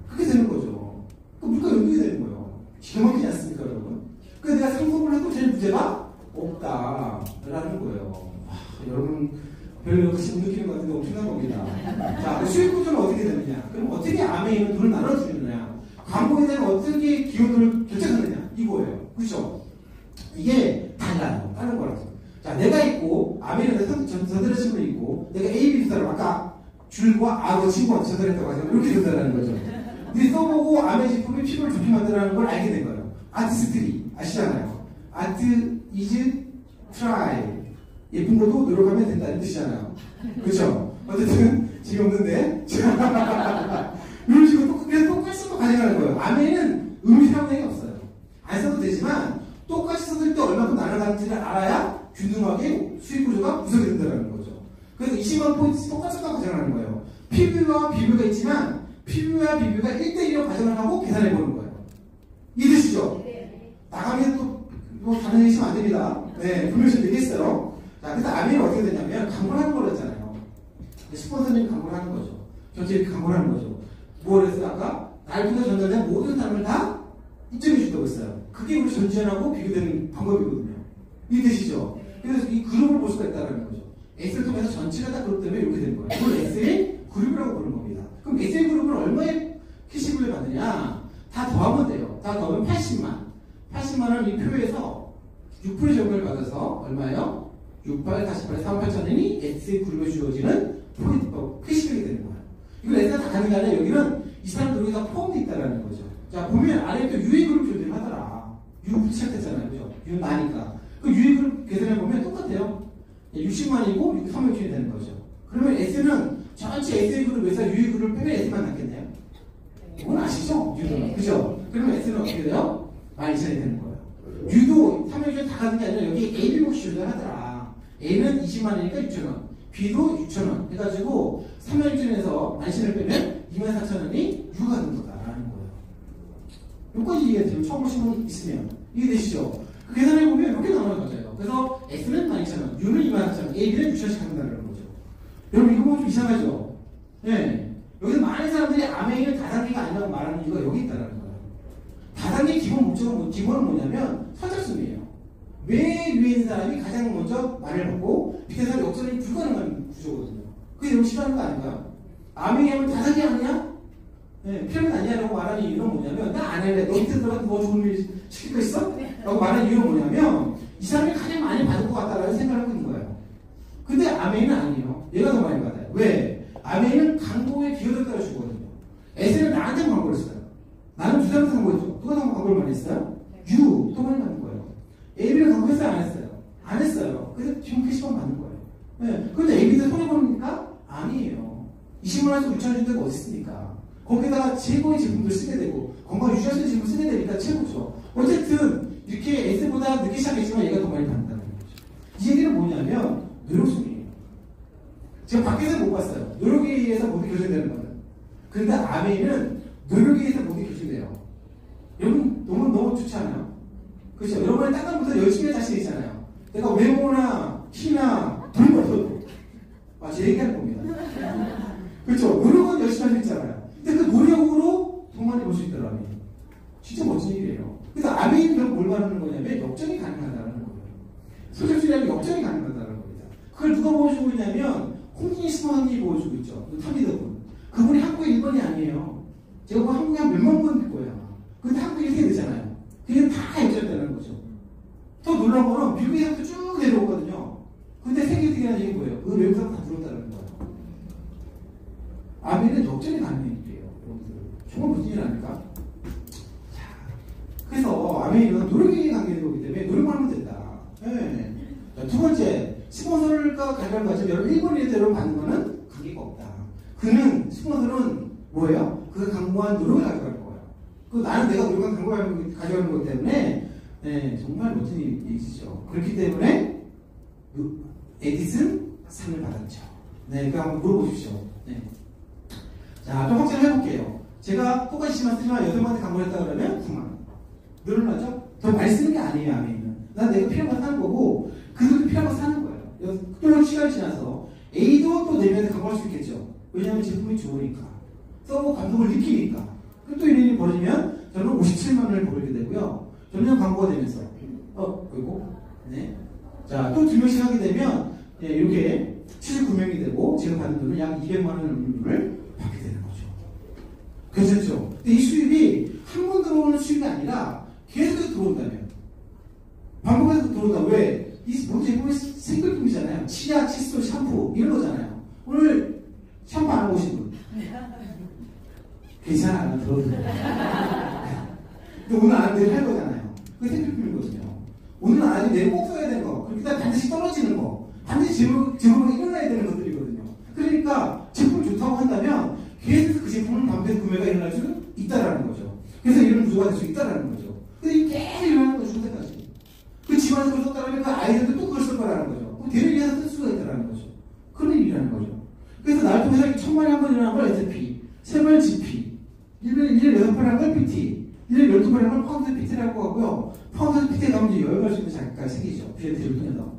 그렇게 되는 거죠. 그 물가 연동이 되는 거예요. 기가 막히지 않습니까, 여러분? 그래서 내가 상속을 해도 될 문제가 없다라는 거예요. 여러분, 별로 같이 못 느끼는 것 같은데 엄청난 겁니다. 자, 수익 구조는 어떻게 되느냐? 그럼 어떻게 암에 있는 돈을 나눠주느냐? 광고에 대한 어떻게 기여도를 결정하느냐? 이거예요. 그죠? 이게 달라요. 다른 거라서. 자, 내가 있고, 아메리카 전달하신 분이 있고, 내가 A, B 사람 아까 줄과 악어 친구한테 전달했다고 하잖아요. 이렇게 전달하는 거죠. 우리 써보고 아메 제품이 피부를 좋게 만들어라는 걸 알게 된 거예요. 아티스트리 아시잖아요. 아트 이즈 트라이. 예쁜 것도 노력하면 된다는 뜻이잖아요. 그렇죠? 어쨌든 지금 없는데 이런 식으로 똑같이 써도 가능한 거예요. 아메는 사용량이 없어요. 안 써도 되지만 똑같이 썼을 때 얼마큼 날아가는지를 알아야 균등하게 수익 구조가 구성이 된다는 거죠. 그래서 20만 포인트 똑같이 가정하는 거예요. 피부와 비부가 있지만 피부와 비부가 1대1로 가정을 하고 계산해 보는 거예요. 이해되시죠? 나가면 또 뭐 다른 얘기 하시면 안 됩니다. 네, 분명히 되겠어요. 자, 그래서 아메는 어떻게 되냐면 광고를 하는 거랬잖아요. 스폰서님이 광고를 하는 거죠. 전체 이렇게 광고를 하는 거죠. 뭘 했어요? 아까 날 통해 전달된 모든 사람을 다 입증해 준다고 했어요. 그게 우리 전지현하고 비교되는 방법이거든요. 이해되시죠? 그래서 이 그룹을 볼 수가 있다는 거죠. S를 통해서 전체가 다 그룹 때문에 이렇게 되는 거예요. 이걸 S의 그룹이라고 부르는 겁니다. 그럼 S의 그룹을 얼마의 캐시블을 받느냐? 다 더하면 돼요. 다 더하면 80만. 80만 원 이 표에서 6% 정도를 받아서 얼마예요? 68, 48, 38,000원이 S의 그룹에 주어지는 포인트, 캐시백이 되는 거예요. 이걸 S가 다 가는 게 아니라 여기는 이 사람들 여기 다 포함되어 있다는 거죠. 자, 보면 아래에 또 유의 그룹 존재를 하더라. U 시작됐잖아요. 그죠? U는 나니까. 그 유의 그룹 계산해 보면 똑같아요. 60만이고 300천이 되는 거죠. 그러면 S는 전체 S의 그룹 회사 유의 그룹을 빼면 S만 남겠네요. 이건 아시죠? 유도는. 그죠? 그러면 S는 어떻게 돼요? 12,000이 되는 거예요. U도 300천 다 가는 게 아니라 여기 A를 혹시 조절하더라. A는 20만원이니까 6,000원. B도 6,000원. 해가지고 300천에서 10,000을 빼면 24,000원이 U가 되는 거다라는 거예요. 여기까지 이해되죠? 처음 보신 분 있으면. 이해되시죠? 그 계산해보면 이렇게 나오는 거죠. 그래서 S는 12,000원, U는 24,000원, A는 6,000원씩 한다는 거죠. 여러분 이거 보면 좀 이상하죠? 네. 여기서 많은 사람들이 아메이는 다단계가 아니라고 말하는 이유가 여기 있다는 거예요. 다단계 기본 목적은 기본은 뭐냐면 선착순이에요. 왜 위에 있는 사람이 가장 먼저 말을 받고 밑에 사람이 역전이 불가능한 구조거든요. 그게 너무 싫어하는 거 아닌가요? 아메이 하면 다단계 아니냐? 네, 피라미드 아니냐라고 말하는 이유는 뭐냐면 나 안 할래. 너 밑에 들어가서 뭐 좋은 일 시킬 거 있어? 라고 말하는 이유는 뭐냐면 이 사람이 가장 많이 받을 것 같다라는 생각을 하고 있는 거예요. 근데 아메이는 아니에요. 얘가 더 많이 받아요. 왜? 아메이는 광고에 기여를 따라주거든요. S는 나한테 광고를 써요. 나는 두 사람한테 광고했죠. 누가 광고를 많이 했어요? U 또 많이 받는 거예요. AB는 광고했어요? 안 했어요? 안 했어요. 그래서 지금 캐시만 받는 거예요. 네. 근데 AB도 손해보니까 아니에요. 20만원에서 6,000원 준 데가 어디 있습니까? 거기다가 최고의 제품들 쓰게 되고 건강 유지할 수 있는 제품 쓰게 되니까 최고죠. 어쨌든 이렇게 S보다 늦게 시작했지만 얘가 더 많이 받는다는 거죠. 이 얘기는 뭐냐면 노력순이에요. 제가 밖에서 못 봤어요. 노력에 의해서 모두 결정되는 거예요. 그런데 아멘은 노력에 의해서 모두 결정돼요. 여러분 너무 좋지 않아요? 그렇죠? 여러분의 딴 것보다 열심히 할 자신 있잖아요. 내가 외모나 키나 돈이 없어도 제 얘기하는 겁니다. 그렇죠? 노력은 열심히 할 수 있잖아요. 근데 그 노력으로 돈 많이 벌 수 있더라고요. 진짜 멋진 일이에요. 그래서 아멘이 뭘 말하는 거냐면 역전이 가능하다는 거예요. 소설주의라면 역전이 가능하다는 겁니다. 그걸 누가 보여주고 있냐면 홍진희 스마트이 보여주고 있죠. 탑리더분. 그분이 한국의 1번이 아니에요. 제가 뭐 한국에 한 몇만 번 될 거예요. 근데 한국에 이렇게 되잖아요. 그게 다 역전되는 거죠. 더 놀라운 거는 미국에서부터 쭉 내려오거든요. 근데 세계 1등이라는 얘기는 뭐예요? 그 외국 사람 다 들어온다는 거예요. 아멘은 역전이 가능한 일이에요. 여러분들. 정말 무슨 일 아닙니까? 자, 그래서 아멘은 노력이 관계된 거기 때문에 노력만 하면 된다. 네. 자, 두 번째, 스폰서가 가져갈 가지고 여러분 1번에 여러분 받는 거는 관계가 없다. 그는 스폰서는 뭐예요? 그가 강구한 노력을 가져갈 거예요. 그 나는 내가 노력한 강구를 가져가는 거기 때문에 네, 정말 멋진 일이시죠. 그렇기 때문에 에디슨 상을 받았죠. 네, 그 한번 물어보십시오. 네. 자, 좀 확장을 해볼게요. 제가 똑같이 시만 쓰지만 8번한테 강구를 했다 그러면 9만 원. 늘어나죠? 더 많이 쓰는 게 아니에요, 아멘은. 난 내가 필요한 거 사는 거고, 그들도 필요한 거 사는 거예요. 또 시간이 지나서 A도 또 내면에 강구할 수 있겠죠. 왜냐하면 제품이 좋으니까. 서버 감동을 느끼니까. 그럼 또 이런 일이 벌어지면 저는 57만 원을 벌게 되고요. 점점 광고가 되면서. 그리고, 네. 자, 또 2명씩 하게 되면, 예, 이렇게 79명이 되고, 제가 받는 돈은 약 200만 원 돈을 받게 되는 거죠. 괜찮죠? 근데 이 수입이 한 번 들어오는 수입이 아니라 계속 들어온다면. 반복해서 들어온다. 왜? 이 모든 제품이 생필품이잖아요. 치약, 칫솔, 샴푸, 이런 거잖아요. 오늘 샴푸 안 하고 오신 분? 괜찮아요. 들어도. 근데 오늘 안 하면 내일 할 거잖아요. 그게 생필품이거든요. 오늘 안 하면 내일 꼭 써야 되는 거. 그렇게 다 반드시 떨어지는 거. 반드시 제품이 일어나야 되는 것들이거든요. 그러니까 제품이 좋다고 한다면 계속 그 제품은 반드시 구매가 일어날 수 있다라는 거죠. 그래서 이런 구조가 될 수 있다라는 거죠. 근데 이게 계속 일어나는 거죠. 현재까지. 그 집안에서 그걸 썼다면 그 아이들도 또 그걸 쓸 거라는 거죠. 그럼 대를 위해서 쓸 수가 있다라는 거죠. 그런 일이라는 거죠. 그래서 나를 통해서 1000만에 한 번 일어나는 걸 SP, 3번 GP, 1년에 6번 하는 걸 PT, 1년에 12번 하는 걸 파운드 PT라고 하고요. 파운드 PT에 가면 이제 여러 가지 자기가 생기죠. PT를 통해서.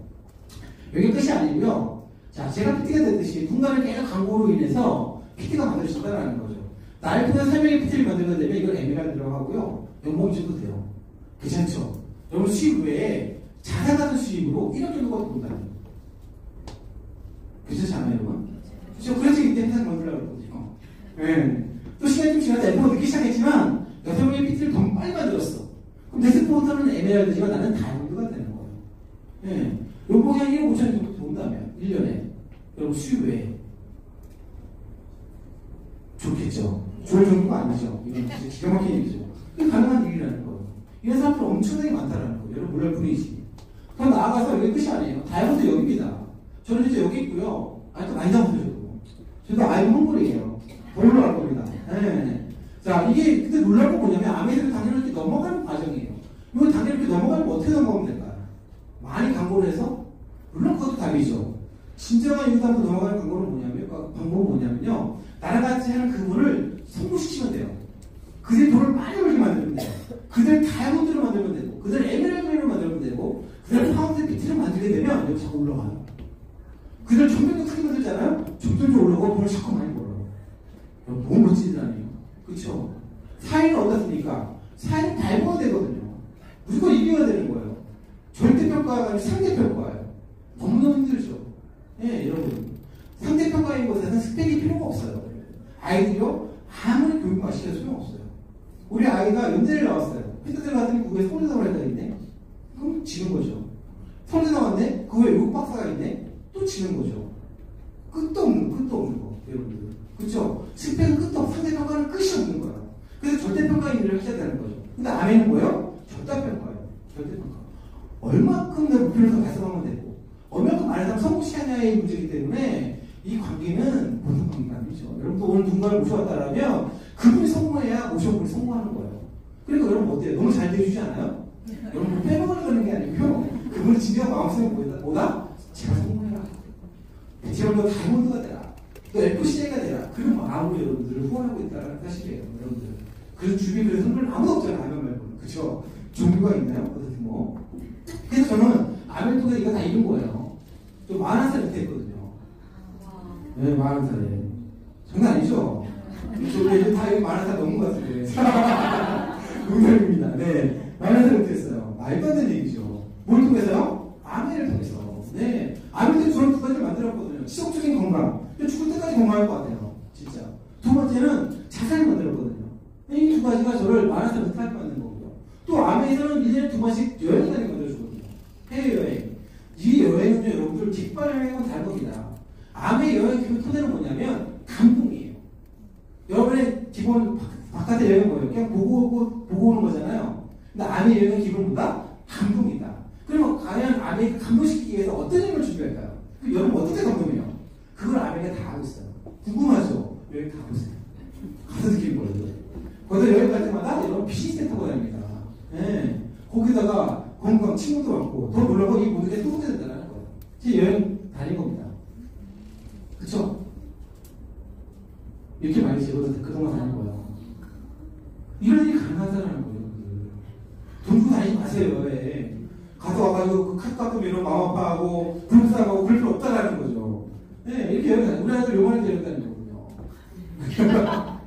여기 끝이 아니고요. 자, 제가 PT가 됐듯이 누군가를 계속 광고로 인해서 PT가 만들어진다는 거죠. 나를 통해서 3명의 PT를 만들게 되면 이걸 에메랄드라고 하고요. 연봉이 줘도 돼요. 괜찮죠? 여러분 수입 외에 자사 같은 수입으로 1억 정도가 돈다니. 괜찮지 않아요, 여러분? 그렇죠? 그래서 이때 회사를 만들려고 했거든요. 네. 또 시간이 좀 지나서 F4 늦기 시작했지만 6명의 PT를 더 빨리 만들었어. 그럼 내 스포터는 에메랄드지만 나는 다이아몬드가 되는 거예요. 네. 연봉이 한 1억 5천 정도 돈다면 1년에. 여러분 수입 외에. 좋겠죠? 좋을 정도가 아니죠. 이건 진짜 기가 막힌 일이죠. 이게 가능한 일이라는 거예요. 이런 사람들 엄청나게 많다라는 거예요. 여러분 몰랄 뿐이지. 더 나아가서 여기 끝이 아니에요. 다이아몬드 여기입니다. 저는 이제 여기 있고요. 또 많이 나오세요. 저도 아이고 헝글이에요. 더 올라갈 겁니다. 네. 자, 이게 근데 놀랄 건 뭐냐면 아메리카를 당연히 이렇게 넘어가는 과정이에요. 이거 당연히 이렇게 넘어가면 어떻게 넘어가면 될까요? 많이 광고를 해서? 물론 그것도 답이죠. 진정한 인사한테 넘어가는 광고는 뭐냐면, 방법은 뭐냐면요. 나랑 같이 하는 그분을 성공시키면 돼요. 그들 돈을 많이 벌게 만들면 돼요. 그들 다이아몬드를 만들면 되고, 그들 에메랄드를 만들면 되고, 그들 파운드 비트를 만들게 되면 여기 자꾸 올라가요. 그들 점점도 크게 만들잖아요? 점점 올라가고 돈을 자꾸 많이 벌어요. 너무 멋진 일 아니에요? 그쵸? 사회는 어떻습니까? 사회는 닮아야 되거든요. 무조건 이겨야 되는 거예요. 절대평가가 아니라 상대평가예요. 너무너무 힘들죠. 예, 여러분. 상대평가인 것에는 스펙이 필요가 없어요. 아이들이요, 아무리 교육만 시켜도 소용없어요. 우리 아이가 연대를 나왔어요. 펜트대를 갔더니 그거에 서울대사가 있다 있네? 그럼 지는 거죠. 서울대 나왔네? 그거에 외국 박사가 있네? 또 지는 거죠. 끝도 없는 거, 여러분들. 그쵸? 스펙은 끝도 없고 상대평가는 끝이 없는 거예요. 그래서 절대평가인 일을 하셔야 되는 거죠. 근데 아멘은 뭐예요? 절대평가예요. 절대평가. 얼마큼 내 목표를 더 달성하면 되고, 얼마큼 많은 사람 성공시켰냐의 문제이기 때문에 이 관계는 보통 관계가 아니죠. 여러분도 오늘 누군가를 모셔왔다라면 그분이 성공해야 모셔온 분이 성공하는 거예요. 그러니까 여러분 어때요? 너무 잘 대해주지 않아요? 여러분 빼먹으려는 게 아니고요. 그분이 진짜 마음속에 뭐다? 제가 성공해라. 베트남도 다이몬드가 되라, 또 FCA가 되라, 그런 마음으로 여러분들을 후원하고 있다는 사실이에요, 여러분들. 그런 주변에 그런 선물 아무도 없잖아요, 라면 말고는. 그쵸? 종류가 있나요? 어떻게 뭐. 그래서 저는 라면도가 이거 다 이런 거예요. 좀 41살 밑에 했거든요. 네, 41살에. 장난 아니죠? 저 이제 다 41살 넘은 것 같은데. 농담입니다. 네. 41살 밑에 했어요. 말도 안 되는 얘기죠. 뭘 통해서요? 아메를 통해서. 네. 아메 때문에 저는 두 가지를 만들었거든요. 지속적인 건강. 죽을 때까지 건강할 것 같아요. 진짜. 두 번째는 자산을 만들었거든요. 이 두 가지가 저를 41살 밑에 하게 만든 거고요. 또 아메에서는 1년에 2번씩 여행 다니게 만들어주거든요. 해외여행. 이 여행은요, 여러분들 직관 여행은 다른 겁니다. 아메 여행 기본 토대는 뭐냐면 감동이에요. 여러분의 기본 바깥의 여행은 뭐예요? 그냥 보고 오는 거잖아요. 근데 아메 여행의 기본은 뭐다? 감동이다. 그러면 과연 아메를 감동시키기 위해서 어떤 힘을 준비할까요? 여러분 어떻게 감동해요? 그걸 아메가 다 하고 있어요. 궁금하죠? 여행 다 보세요. 가서 느끼는 거예요. 거기서 여행 갈 때마다 여러분 비즈니스 타고 다닙니다. 네. 거기다가 건강, 친구도 많고, 더 놀라고 이 모든 게 소통이 된다는 거예요. 제 여행 다닌 겁니다. 그쵸? 이렇게 많이 집어서 그동안 다닌 거예요. 이런 일이 가능하다는 거예요. 돈 주고 다니지 마세요, 여행. 가서 와가지고 그 카드 깎으면 이런 마음 아파하고, 불쌍하고, 그럴 필요 없다라는 거죠. 네, 이렇게 여행 다니고, 우리 아이들 요만한 데 여행 다니는 거거든요.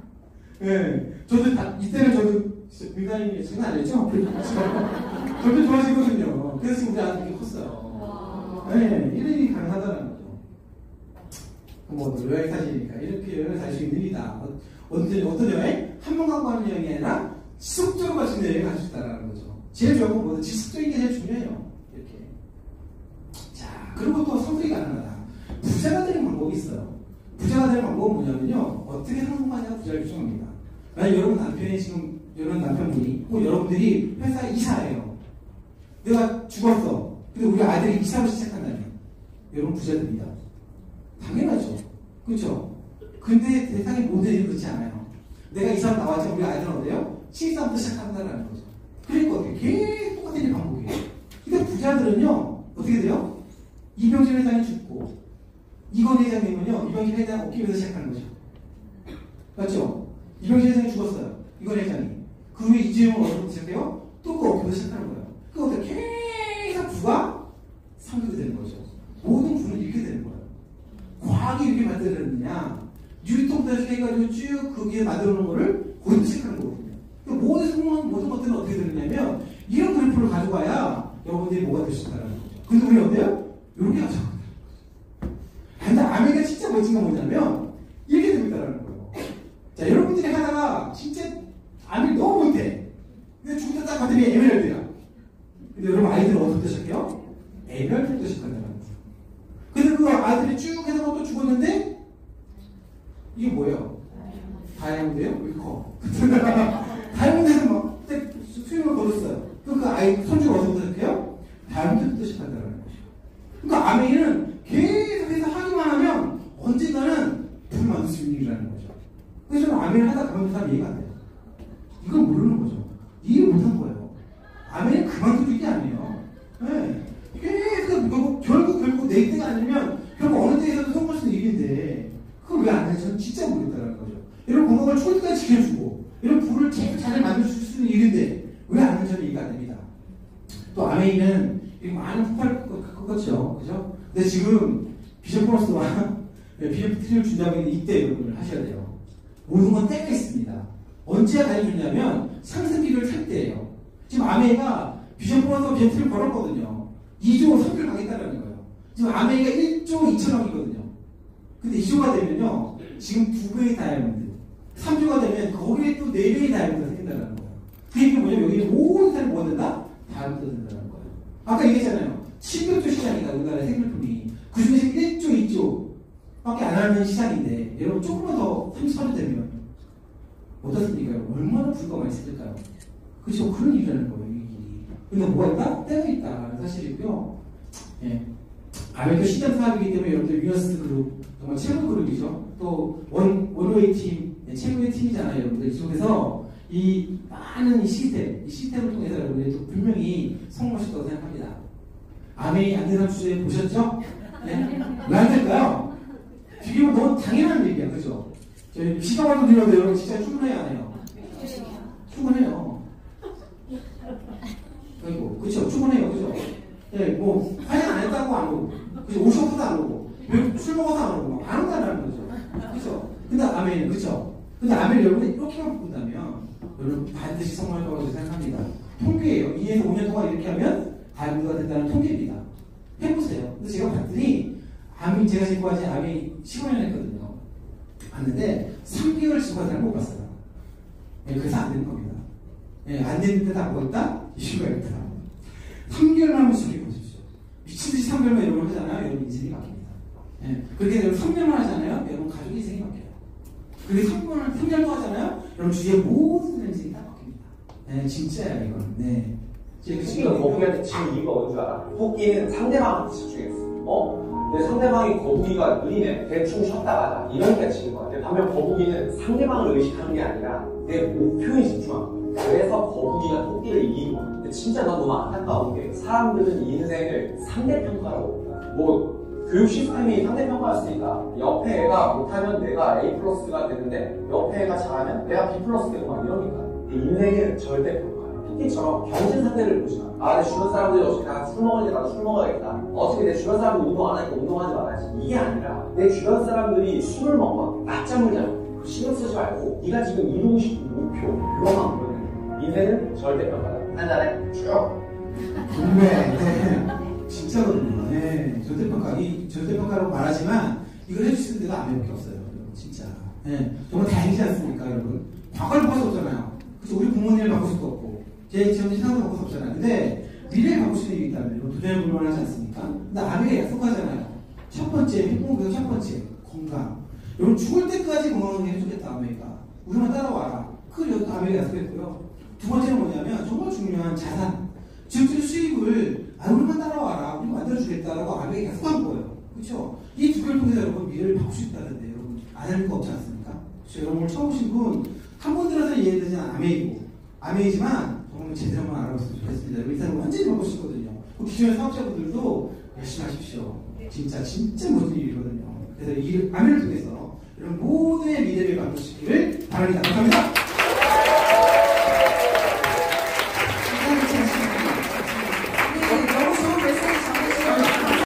네, 저도 이때는 저도 굉장히 장난 아니었죠? 저도 좋아지거든요. 그래서 지금 우리 아들이 컸어요. 네, 이런 일이 가능하다는 거죠. 뭐, 여행 사시니까 이렇게 여행을 갈 수 있는 일이다. 어떤 여행? 한 번 가고 하는 여행이 아니라 지속적으로 갈 수 있는 여행을 할 수 있다는 거죠. 제일 중요한 건 뭐든 지속적인 게 제일 중요해요. 이렇게. 자, 그리고 또 성공이 가능하다. 부자가 되는 방법이 있어요. 부자가 되는 방법은 뭐냐면요. 어떻게 성공하냐가 부자를 결정합니다. 만약 여러분 남편이 지금, 여러분 남편분이, 혹은 여러분들이 회사에 이사해요. 내가 죽었어. 근데 우리 아들이 이사를 시작한다면, 여러분 부자 됩니다. 당연하죠. 그렇죠? 근데 세상의 모든 일이 그렇지 않아요. 내가 이사를 나왔지만 우리 아이들은 어때요? 신입사부터 시작한다는 거죠. 그러니까 어떻게 계속 똑같은 일 반복이에요. 근데 부자들은요, 어떻게 돼요? 이병실 회장이 죽고, 이건 회장님은요, 이병실 회장 어깨에서 시작하는 거죠. 맞죠? 이병실 회장이 죽었어요. 이건 회장이. 그 후에 이재용은 어디서부터 시작해요? 또 그 어깨에서 시작하는 거예요. 그 어떻게 계속 부가 상기가 되는 거죠. 모든 부는 이렇게 되는 거예요. 과학이 이렇게 만들어냈느냐, 뉴턴부터 해가지고 쭉 거기에 만들어 놓은 거를 거기서 시작하는 거거든요. 그러니까 모든 것들은 어떻게 되느냐면, 이런 그래프를 가져가야 여러분들이 뭐가 될 수 있다는 거죠. 근데 우리 어때요? 이렇게 가져가는 거죠. 근데 아메가 진짜 멋진 건 뭐냐면, 이렇게 되고 있다는 거예요. 자, 여러분들이 하다가 진짜 아메 너무 못해. 근데 죽을 때 딱 봤더니 에메랄드야. 근데 여러분 아이들은 어떻게 시작해요? 에메랄드부터 시작한다는 거예요. 그래서 그 아들이 쭉 해서 또 죽었는데, 이게 뭐예요? 다이아몬드예요? 왜 커? 다이아몬드에서 막 수익을 거뒀어요. 그 아이 손주가 어디부터 시작해요? 다이아몬드부터 시작한다는 거죠. 그러니까 아메이는 계속해서 하기만 하면 언젠가는 불을 만들 수 있는 일이라는 거죠. 그래서 저는 아메이를 하다 가면 다 이해가 안 돼요. 이건 모르는 거죠. 이해 못한 거예요. 아메이는 그만둘 게 아니에요. 네. 계속 결국 내 때가 아니면 결국 어느 때에서도 성공할 수 있는 일인데, 그걸 왜 안 해? 저는 진짜 모르겠다는 거죠. 이런 건강을 초기까지 지켜주고, 이런 부를 계속 잘 만들 수 있는 일인데, 왜 안 하는지 저는 이해가 안 됩니다. 또 아메이는 많은 폭발을 컸죠. 그죠? 근데 지금 비전 플러스와 비전 트리를 준비하고 있는 이때 여러분을 하셔야 돼요. 모든 건 때가 있습니다. 언제야 많이 주냐면 상승기를 탈 때예요. 지금 아메이가 비전 플러스와 비전 트리를 걸었거든요. 2조 3를 가겠다는 거예요. 지금 아메이가 1조 2천억이거든요. 근데 2조가 되면요, 지금 2배의 다이아몬드, 3조가 되면 거기에 또 4배의 다이아몬드가 생긴다는 거예요. 그 얘기는 뭐냐면 여기는 모든 사람이 뭐 된다? 다이아몬드가 된다는 거예요. 아까 얘기했잖아요. 700조 시장이다, 우리나라의 생필품이. 그 중에서 1조, 2조 밖에 안 하는 시장인데, 여러분 조금만 더 34조 되면 어떻습니까? 얼마나 불가 많이 생길까요? 그렇죠? 그런 일이라는 거예요, 이 일이. 근데 뭐가 있다? 때가 있다라는 사실이고요. 예. 아메리카 시장 사업이기 때문에 여러분들 위너스 그룹, 정말 최고 그룹이죠. 또 원웨이 팀, 최고의 팀이잖아요, 여러분들. 이 속에서 이 많은 이 시스템을 통해서 여러분들이 또 분명히 성공하실 거라고 생각합니다. 아메이 안대상 주제 보셨죠? 네? 왜 안 될까요? 죽이면 너무 당연한 얘기야, 그죠? 저희 시간만큼 드려도 여러분 진짜 출근해야 안 해요? 출근해요. 아이고, 그쵸? 출근해요, 그죠? 예, 뭐, 화장 안 했다고 안 오고, 그죠? 옷이 없어도 안 오고, 술 먹어서 안 오고, 안 온다는 거죠. 그죠? 근데 아멘, 그쵸? 근데 아멘 여러분이 이렇게만 본다면, 여러분 반드시 성공할 거라고 생각합니다. 통계예요. 2에서 5년 동안 이렇게 하면 발부가 된다는 통계입니다. 해보세요. 근데 제가 봤더니, 암이, 제가 지금까지 암이 15년 했거든요. 봤는데, 3개월 지고 사람 못 봤어요. 예, 그래서 안 되는 겁니다. 예, 안 되는데도 안 보였다? 이슈가 있다. 3개월만 한번 지켜보십시오. 미친듯이 3개월만 여러분 하잖아요. 여러분 인생이 바뀝니다. 예, 그렇게 여러분 3년만 하잖아요. 여러분 가족 인생이 바뀌어요. 그렇게 3년 동안 하잖아요. 여러분 주위의 모든 인생이 다 바뀝니다. 예, 진짜야, 이건. 네. 토끼가 거북이한테 치는 이유가 뭔 줄 알아? 토끼는 상대방한테 집중했어. 내 상대방이 거북이가 느리네. 대충 쉬었다 가자. 이러니까 치는 거야. 근데 반면 거북이는 상대방을 의식하는 게 아니라 내 목표에 집중한 거야. 그래서 거북이가 토끼를 이긴 거야. 근데 진짜 난 너무 안타까운 게 사람들은 인생을 상대평가라고 봅니다. 뭐 교육 시스템이 상대평가였으니까 옆에 애가 못하면 내가 A 플러스가 되는데 옆에 애가 잘하면 내가 B 플러스 되고 막 이러니까. 인생은 절대평가. 토끼처럼 경쟁 상대를 보지 마. 내 주변 사람들이 어차피 다 술 먹으니까 나도 술 먹어야겠다. 어차피 내 주변 사람들 운동 안 하니까 운동하지 말아야지. 이게 아니라 내 주변 사람들이 술을 먹어. 낮잠을 자고. 신경 쓰지 말고 네가 지금 이루고 싶은 목표 그것만 보면 돼. 인생은 절대평가다. 한잔해 쭉. 네. 진짜로요. 네. 절대평가. 이 절대평가라고 말하지만 이걸 해주시는 데가 아무밖에 없어요. 진짜. 네. 정말 다행이지 않습니까, 여러분? 평가를 바꿀 수 없잖아요. 그래서 우리 부모님을 바꿀 수도 없고, 제 지금 세상도 바꿀 수 없잖아요. 근데 미래를 바꿀 수 있는 게 있다면 도전해 볼 만하지 않습니까? 근데 아메리카 약속하잖아요. 첫 번째, 핵공부에서 첫 번째, 건강. 여러분 죽을 때까지 건강하게 해주겠다, 아메리카. 우리만 따라와라. 그걸 아메리카 약속했고요. 두 번째는 뭐냐면 정말 중요한 자산. 지역적인 수입을 우리만 따라와라. 우리 만들어주겠다라고 아메리카 약속한 거예요. 그렇죠? 이 두 개를 통해서 여러분 미래를 바꿀 수 있다는데 여러분 안 할 거 없지 않습니까? 그렇죠? 여러분 오늘 처음 오신 분 한 번 들어서 이해되지 않은 아메이지만 정말 제대로 한번 알아봤으면 좋겠습니다. 여러분 이 사람 완전히 바꿀 수 있거든요. 기존의 사업자분들도 열심히 하십시오. 진짜 무슨 일이거든요. 그래서 이 아메를 통해서 여러분 모두의 미래를 바꾸시기를 바랍니다. 감사합니다.